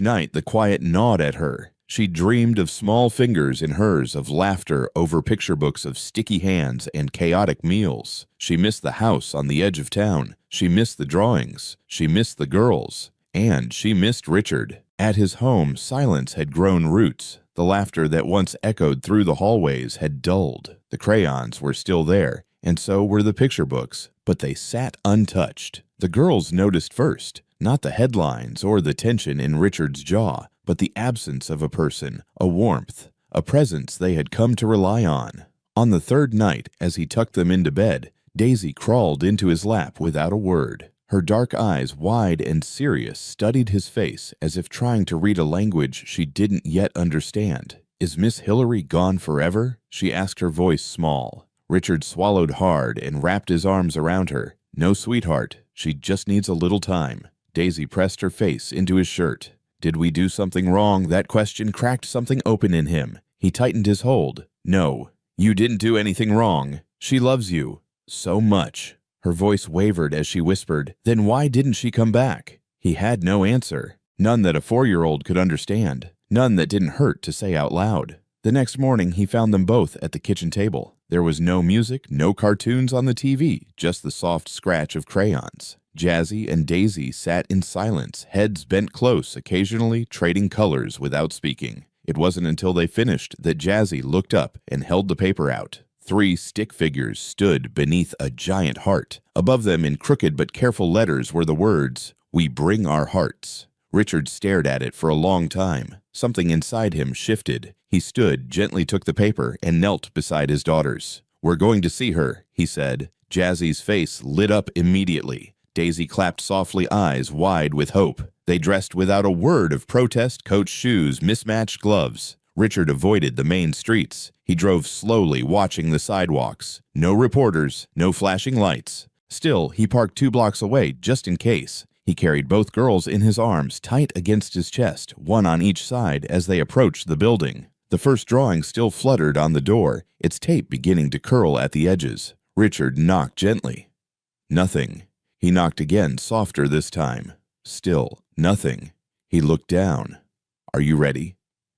night the quiet gnawed at her. She dreamed of small fingers in hers, of laughter over picture books, of sticky hands and chaotic meals. She missed the house on the edge of town. She missed the drawings. She missed the girls. And she missed Richard. At his home, silence had grown roots. The laughter that once echoed through the hallways had dulled. The crayons were still there, and so were the picture books, but they sat untouched. The girls noticed first, not the headlines or the tension in Richard's jaw, but the absence of a person, a warmth, a presence they had come to rely on. On the third night, as he tucked them into bed, Daisy crawled into his lap without a word. Her dark eyes, wide and serious, studied his face as if trying to read a language she didn't yet understand. "Is Miss Hillary gone forever?" she asked, her voice small. Richard swallowed hard and wrapped his arms around her. "No, sweetheart, she just needs a little time." Daisy pressed her face into his shirt. Did we do something wrong? That question cracked something open in him. He tightened his hold. "No, you didn't do anything wrong. She loves you so much." Her voice wavered as she whispered, "Then why didn't she come back?" He had no answer. None that a 4-year-old could understand. None that didn't hurt to say out loud. The next morning, he found them both at the kitchen table. There was no music, no cartoons on the TV, just the soft scratch of crayons. Jazzy and Daisy sat in silence, heads bent close, occasionally trading colors without speaking. It wasn't until they finished that Jazzy looked up and held the paper out. 3 stick figures stood beneath a giant heart. Above them, in crooked but careful letters, were the words, "We bring our hearts." Richard stared at it for a long time. Something inside him shifted. He stood, gently took the paper, and knelt beside his daughters. "We're going to see her," he said. Jazzy's face lit up immediately. Daisy clapped softly, eyes wide with hope. They dressed without a word of protest, coach shoes, mismatched gloves. Richard avoided the main streets. He drove slowly, watching the sidewalks. No reporters, no flashing lights. Still, he parked 2 blocks away, just in case. He carried both girls in his arms, tight against his chest, one on each side, as they approached the building. The first drawing still fluttered on the door, its tape beginning to curl at the edges. Richard knocked gently. Nothing. He knocked again, softer this time. Still, nothing. He looked down. "Are you ready?"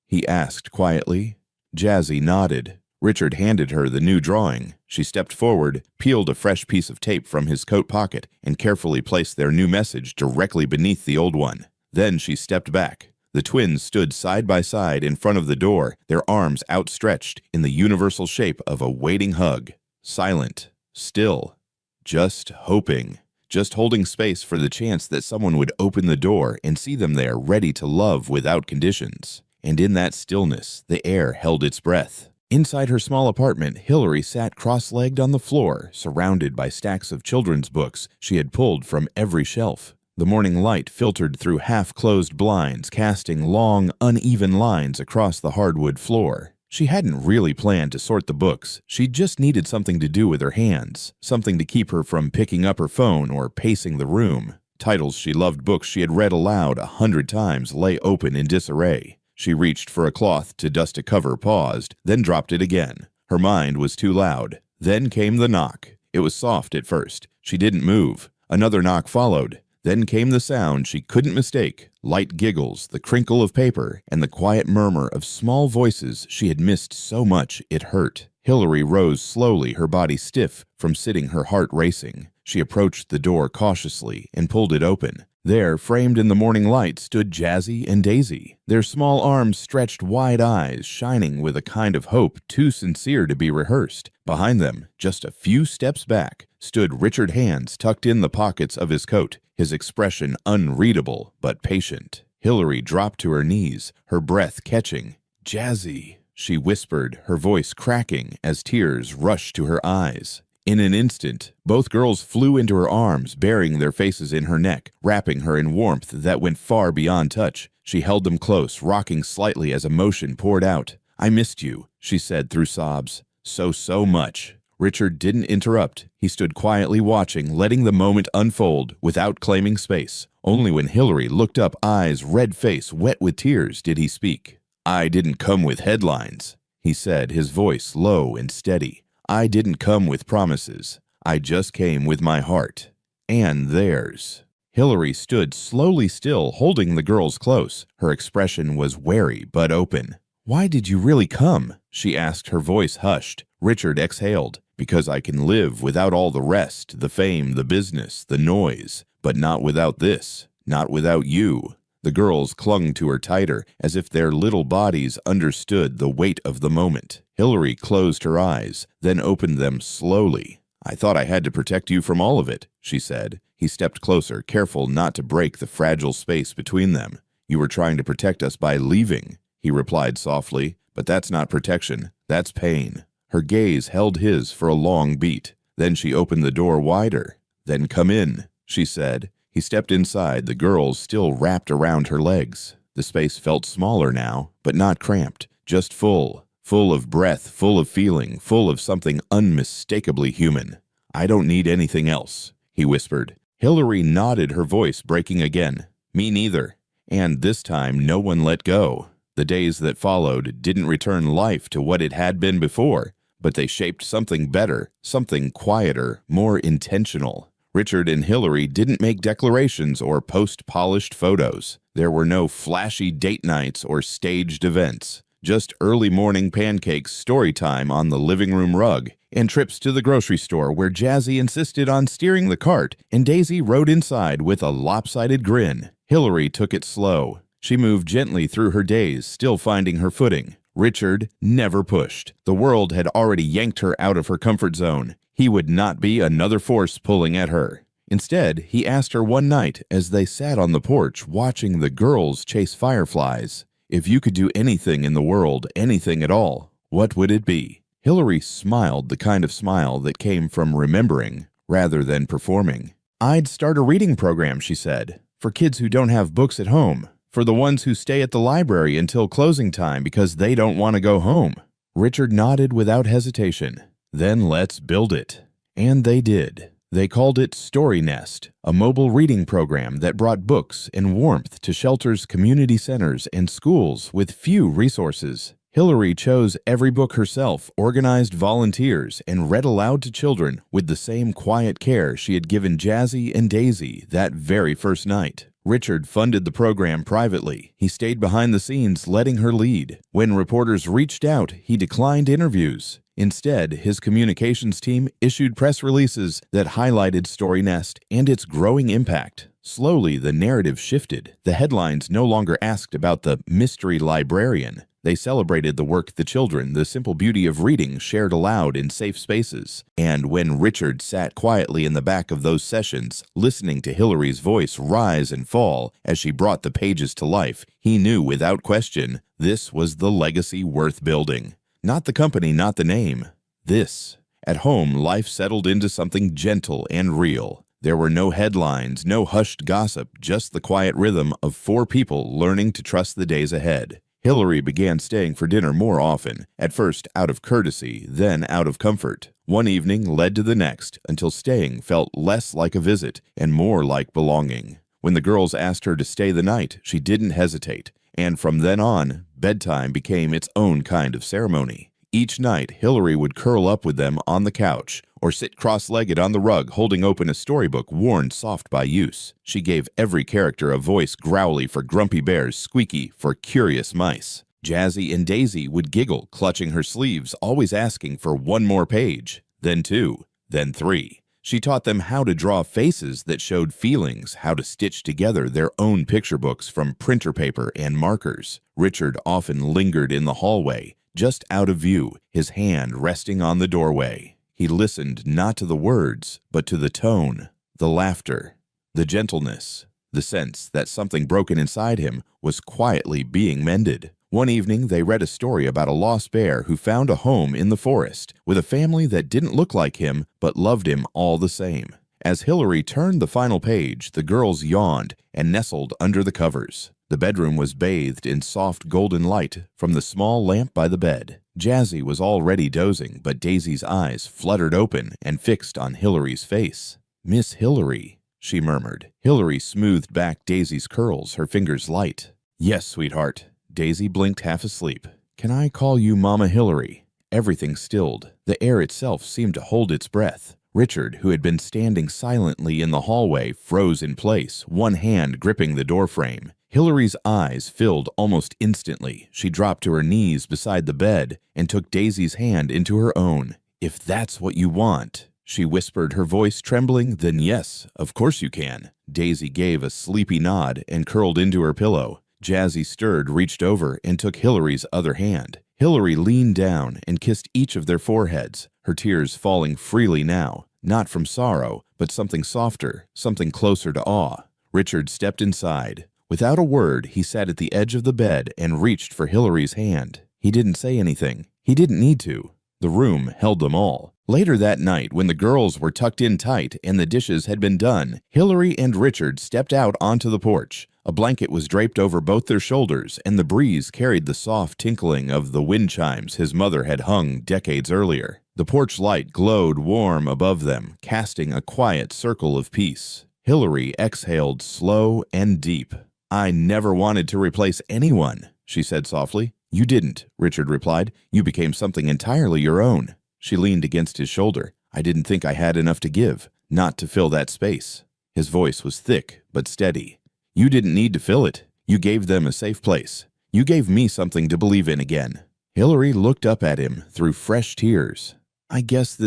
he asked quietly. Jazzy nodded. Richard handed her the new drawing. She stepped forward, peeled a fresh piece of tape from his coat pocket, and carefully placed their new message directly beneath the old one. Then she stepped back. The twins stood side by side in front of the door, their arms outstretched in the universal shape of a waiting hug. Silent, still, just hoping. Just holding space for the chance that someone would open the door and see them there, ready to love without conditions. And in that stillness, the air held its breath. Inside her small apartment, Hillary sat cross-legged on the floor, surrounded by stacks of children's books she had pulled from every shelf. The morning light filtered through half-closed blinds, casting long, uneven lines across the hardwood floor. She hadn't really planned to sort the books. She just needed something to do with her hands, something to keep her from picking up her phone or pacing the room. Titles she loved, books she had read aloud 100 times, lay open in disarray. She reached for a cloth to dust a cover, paused, then dropped it again. Her mind was too loud. Then came the knock. It was soft at first. She didn't move. Another knock followed. Then came the sound she couldn't mistake. Light giggles, the crinkle of paper, and the quiet murmur of small voices she had missed so much it hurt. Hillary rose slowly, her body stiff from sitting, her heart racing. She approached the door cautiously and pulled it open. There, framed in the morning light, stood Jazzy and Daisy, their small arms stretched, wide eyes shining with a kind of hope too sincere to be rehearsed. Behind them, just a few steps back, stood Richard, hands tucked in the pockets of his coat, his expression unreadable but patient. Hillary dropped to her knees, her breath catching. "Jazzy," she whispered, her voice cracking as tears rushed to her eyes. In an instant, both girls flew into her arms, burying their faces in her neck, wrapping her in warmth that went far beyond touch. She held them close, rocking slightly as emotion poured out. "I missed you," she said through sobs. So much." Richard didn't interrupt. He stood quietly watching, letting the moment unfold without claiming space. Only when Hillary looked up, eyes, red face, wet with tears, did he speak. "I didn't come with headlines," he said, his voice low and steady. "I didn't come with promises. I just came with my heart. And theirs." Hillary stood slowly still, holding the girls close. Her expression was wary but open. "Why did you really come?" she asked, her voice hushed. Richard exhaled. "Because I can live without all the rest, the fame, the business, the noise, but not without this, not without you." The girls clung to her tighter, as if their little bodies understood the weight of the moment. Hillary closed her eyes, then opened them slowly. "I thought I had to protect you from all of it," she said. He stepped closer, careful not to break the fragile space between them. "You were trying to protect us by leaving," he replied softly. "But that's not protection, that's pain." Her gaze held his for a long beat. Then she opened the door wider. "Then come in," she said. He stepped inside, the girls still wrapped around her legs. The space felt smaller now, but not cramped, just full of breath, full of feeling, full of something unmistakably human. "I don't need anything else," he whispered. Hillary nodded, her voice breaking again. "Me neither." And this time no one let go. The days that followed didn't return life to what it had been before, but they shaped something better, something quieter, more intentional. Richard and Hillary didn't make declarations or post polished photos. There were no flashy date nights or staged events. Just early morning pancakes, story time on the living room rug, and trips to the grocery store where Jazzy insisted on steering the cart and Daisy rode inside with a lopsided grin. Hillary took it slow. She moved gently through her days, still finding her footing. Richard never pushed. The world had already yanked her out of her comfort zone. He would not be another force pulling at her. Instead, he asked her one night as they sat on the porch watching the girls chase fireflies, "If you could do anything in the world, anything at all, what would it be?" Hillary smiled, the kind of smile that came from remembering rather than performing. "I'd start a reading program," she said, "for kids who don't have books at home, for the ones who stay at the library until closing time because they don't want to go home." Richard nodded without hesitation. "Then let's build it." And they did. They called it Story Nest, a mobile reading program that brought books and warmth to shelters, community centers, and schools with few resources. Hillary chose every book herself, organized volunteers, and read aloud to children with the same quiet care she had given Jazzy and Daisy that very first night. Richard funded the program privately. He stayed behind the scenes, letting her lead. When reporters reached out, he declined interviews. Instead, his communications team issued press releases that highlighted Story Nest and its growing impact. Slowly, the narrative shifted. The headlines no longer asked about the mystery librarian. They celebrated the work the children, the simple beauty of reading, shared aloud in safe spaces. And when Richard sat quietly in the back of those sessions, listening to Hillary's voice rise and fall as she brought the pages to life, he knew without question this was the legacy worth building. Not the company, not the name. This. At home, life settled into something gentle and real. There were no headlines, no hushed gossip, just the quiet rhythm of four people learning to trust the days ahead. Hillary began staying for dinner more often, at first out of courtesy, then out of comfort. One evening led to the next, until staying felt less like a visit and more like belonging. When the girls asked her to stay the night, she didn't hesitate, and from then on, bedtime became its own kind of ceremony. Each night, Hillary would curl up with them on the couch or sit cross-legged on the rug holding open a storybook worn soft by use. She gave every character a voice, growly for grumpy bears, squeaky for curious mice. Jazzy and Daisy would giggle, clutching her sleeves, always asking for one more page, then two, then three. She taught them how to draw faces that showed feelings, how to stitch together their own picture books from printer paper and markers. Richard often lingered in the hallway, just out of view, his hand resting on the doorway. He listened not to the words, but to the tone, the laughter, the gentleness, the sense that something broken inside him was quietly being mended. One evening, they read a story about a lost bear who found a home in the forest with a family that didn't look like him but loved him all the same. As Hillary turned the final page, the girls yawned and nestled under the covers. The bedroom was bathed in soft golden light from the small lamp by the bed. Jazzy was already dozing, but Daisy's eyes fluttered open and fixed on Hillary's face. "Miss Hillary," she murmured. Hillary smoothed back Daisy's curls, her fingers light. "Yes, sweetheart." Daisy blinked half asleep. "Can I call you Mama Hillary?" Everything stilled. The air itself seemed to hold its breath. Richard, who had been standing silently in the hallway, froze in place, one hand gripping the doorframe. Hillary's eyes filled almost instantly. She dropped to her knees beside the bed and took Daisy's hand into her own. "If that's what you want," she whispered, her voice trembling, "then yes, of course you can." Daisy gave a sleepy nod and curled into her pillow. Jazzy stirred, reached over, and took Hillary's other hand. Hillary leaned down and kissed each of their foreheads, her tears falling freely now, not from sorrow, but something softer, something closer to awe. Richard stepped inside. Without a word, he sat at the edge of the bed and reached for Hillary's hand. He didn't say anything. He didn't need to. The room held them all. Later that night, when the girls were tucked in tight and the dishes had been done, Hillary and Richard stepped out onto the porch. A blanket was draped over both their shoulders, and the breeze carried the soft tinkling of the wind chimes his mother had hung decades earlier. The porch light glowed warm above them, casting a quiet circle of peace. Hillary exhaled slow and deep. "I never wanted to replace anyone," she said softly. "You didn't," Richard replied. "You became something entirely your own." She leaned against his shoulder. "I didn't think I had enough to give, not to fill that space." His voice was thick but steady. "You didn't need to fill it. You gave them a safe place. You gave me something to believe in again." Hillary looked up at him through fresh tears. "I guess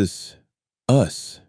us,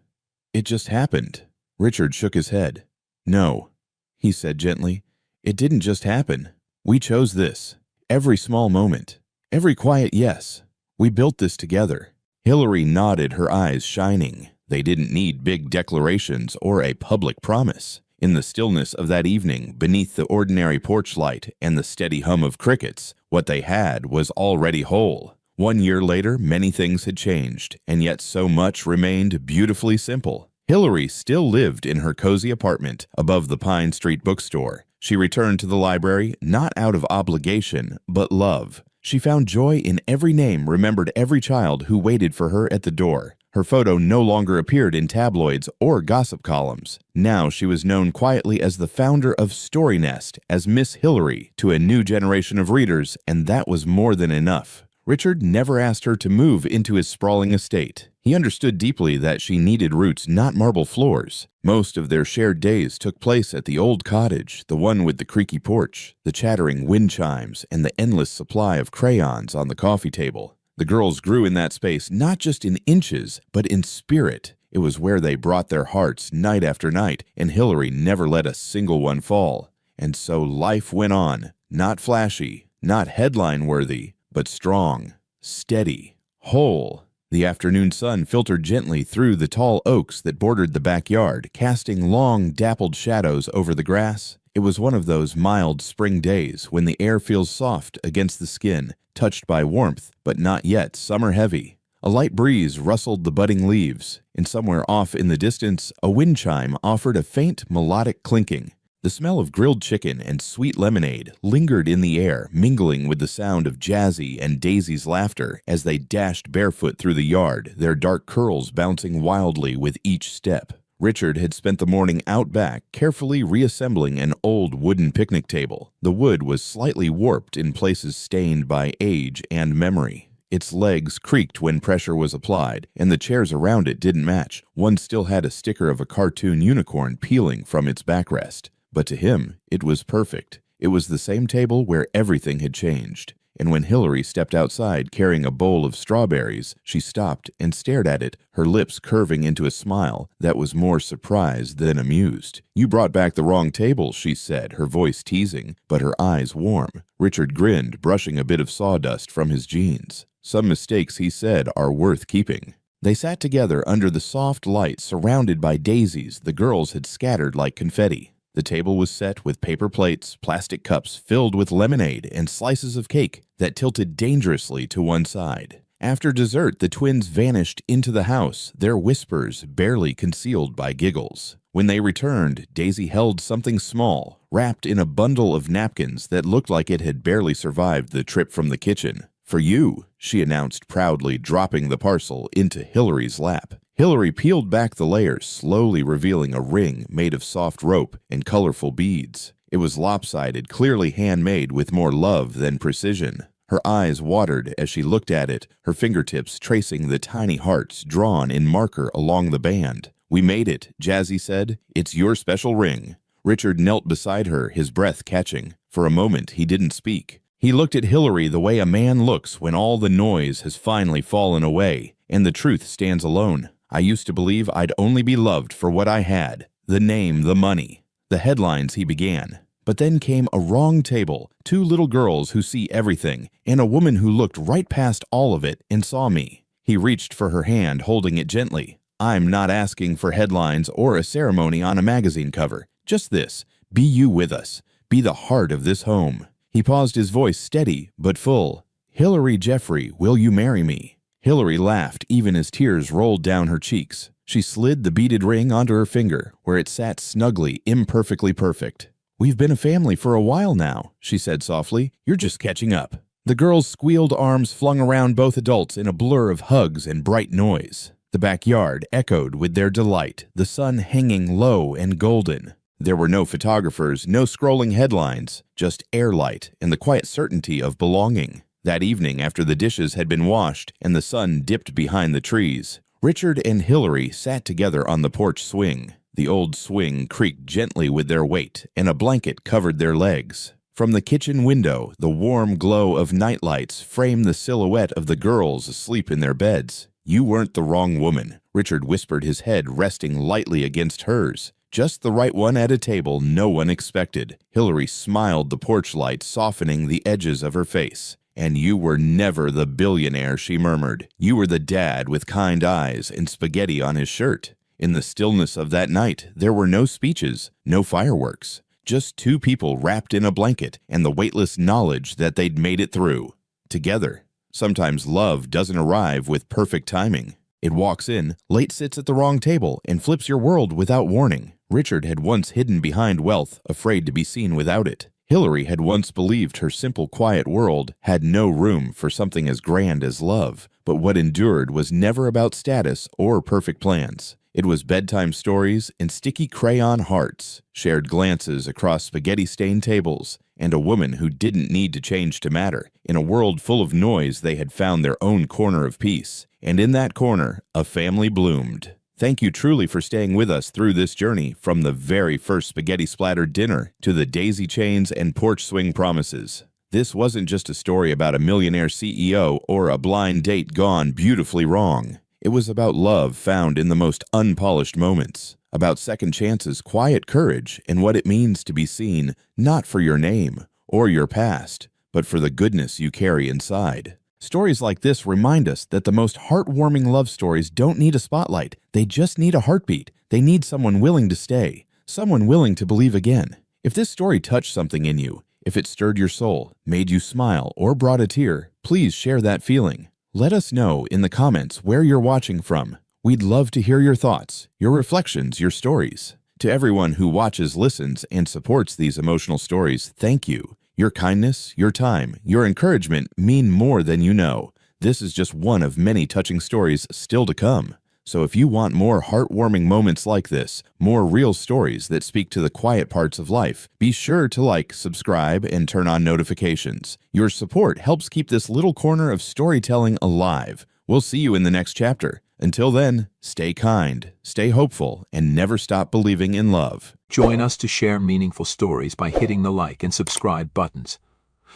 it just happened." Richard shook his head. "No," he said gently. "It didn't just happen. We chose this. Every small moment. Every quiet yes. We built this together." Hillary nodded, her eyes shining. They didn't need big declarations or a public promise. In the stillness of that evening, beneath the ordinary porch light and the steady hum of crickets, what they had was already whole. 1 year later, many things had changed, and yet so much remained beautifully simple. Hillary still lived in her cozy apartment above the Pine Street bookstore. She returned to the library, not out of obligation, but love. She found joy in every name, remembered every child who waited for her at the door. Her photo no longer appeared in tabloids or gossip columns. Now she was known quietly as the founder of Story Nest, as Miss Hillary, to a new generation of readers, and that was more than enough. Richard never asked her to move into his sprawling estate. He understood deeply that she needed roots, not marble floors. Most of their shared days took place at the old cottage, the one with the creaky porch, the chattering wind chimes, and the endless supply of crayons on the coffee table. The girls grew in that space, not just in inches, but in spirit. It was where they brought their hearts night after night, and Hillary never let a single one fall. And so life went on, not flashy, not headline-worthy, but strong, steady, whole. The afternoon sun filtered gently through the tall oaks that bordered the backyard, casting long, dappled shadows over the grass. It was one of those mild spring days when the air feels soft against the skin, touched by warmth, but not yet summer heavy. A light breeze rustled the budding leaves, and somewhere off in the distance, a wind chime offered a faint melodic clinking. The smell of grilled chicken and sweet lemonade lingered in the air, mingling with the sound of Jazzy and Daisy's laughter as they dashed barefoot through the yard, their dark curls bouncing wildly with each step. Richard had spent the morning out back, carefully reassembling an old wooden picnic table. The wood was slightly warped, in places stained by age and memory. Its legs creaked when pressure was applied, and the chairs around it didn't match. One still had a sticker of a cartoon unicorn peeling from its backrest. But to him, it was perfect. It was the same table where everything had changed. And when Hillary stepped outside carrying a bowl of strawberries, she stopped and stared at it, her lips curving into a smile that was more surprised than amused. "You brought back the wrong table," she said, her voice teasing, but her eyes warm. Richard grinned, brushing a bit of sawdust from his jeans. "Some mistakes," he said, "are worth keeping." They sat together under the soft light, surrounded by daisies the girls had scattered like confetti. The table was set with paper plates, plastic cups filled with lemonade, and slices of cake that tilted dangerously to one side. After dessert, the twins vanished into the house, their whispers barely concealed by giggles. When they returned, Daisy held something small, wrapped in a bundle of napkins that looked like it had barely survived the trip from the kitchen. "For you," she announced proudly, dropping the parcel into Hillary's lap. Hillary peeled back the layers, slowly revealing a ring made of soft rope and colorful beads. It was lopsided, clearly handmade with more love than precision. Her eyes watered as she looked at it, her fingertips tracing the tiny hearts drawn in marker along the band. "We made it," Jazzy said. "It's your special ring." Richard knelt beside her, his breath catching. For a moment, he didn't speak. He looked at Hillary the way a man looks when all the noise has finally fallen away, and the truth stands alone. "I used to believe I'd only be loved for what I had. The name, the money." The headlines, he began. But then came a wrong table, 2 little girls who see everything, and a woman who looked right past all of it and saw me. He reached for her hand, holding it gently. "I'm not asking for headlines or a ceremony on a magazine cover. Just this. Be you with us. Be the heart of this home." He paused, his voice steady but full. "Hillary Jeffrey, will you marry me?" Hillary laughed even as tears rolled down her cheeks. She slid the beaded ring onto her finger, where it sat snugly, imperfectly perfect. "We've been a family for a while now," she said softly. "You're just catching up." The girls' squealed arms flung around both adults in a blur of hugs and bright noise. The backyard echoed with their delight, the sun hanging low and golden. There were no photographers, no scrolling headlines, just airlight and the quiet certainty of belonging. That evening, after the dishes had been washed and the sun dipped behind the trees, Richard and Hillary sat together on the porch swing. The old swing creaked gently with their weight, and a blanket covered their legs. From the kitchen window, the warm glow of nightlights framed the silhouette of the girls asleep in their beds. "You weren't the wrong woman," Richard whispered, his head resting lightly against hers. "Just the right one at a table no one expected." Hillary smiled, the porch light softening the edges of her face. "And you were never the billionaire," she murmured. "You were the dad with kind eyes and spaghetti on his shirt." In the stillness of that night, there were no speeches, no fireworks, just 2 people wrapped in a blanket and the weightless knowledge that they'd made it through. Together. Sometimes love doesn't arrive with perfect timing. It walks in, late sits at the wrong table, and flips your world without warning. Richard had once hidden behind wealth, afraid to be seen without it. Hillary had once believed her simple, quiet world had no room for something as grand as love, but what endured was never about status or perfect plans. It was bedtime stories and sticky crayon hearts, shared glances across spaghetti-stained tables, and a woman who didn't need to change to matter. In a world full of noise, they had found their own corner of peace, and in that corner, a family bloomed. Thank you truly for staying with us through this journey, from the very first spaghetti-splattered dinner to the daisy chains and porch swing promises. This wasn't just a story about a millionaire CEO or a blind date gone beautifully wrong. It was about love found in the most unpolished moments, about second chances, quiet courage, and what it means to be seen not for your name or your past, but for the goodness you carry inside. Stories like this remind us that the most heartwarming love stories don't need a spotlight. They just need a heartbeat. They need someone willing to stay, someone willing to believe again. If this story touched something in you, if it stirred your soul, made you smile, or brought a tear, please share that feeling. Let us know in the comments where you're watching from. We'd love to hear your thoughts, your reflections, your stories. To everyone who watches, listens, and supports these emotional stories, thank you. Your kindness, your time, your encouragement mean more than you know. This is just one of many touching stories still to come. So if you want more heartwarming moments like this, more real stories that speak to the quiet parts of life, be sure to like, subscribe, and turn on notifications. Your support helps keep this little corner of storytelling alive. We'll see you in the next chapter. Until then, stay kind, stay hopeful, and never stop believing in love. Join us to share meaningful stories by hitting the like and subscribe buttons.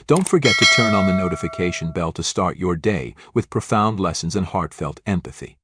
Don't forget to turn on the notification bell to start your day with profound lessons and heartfelt empathy.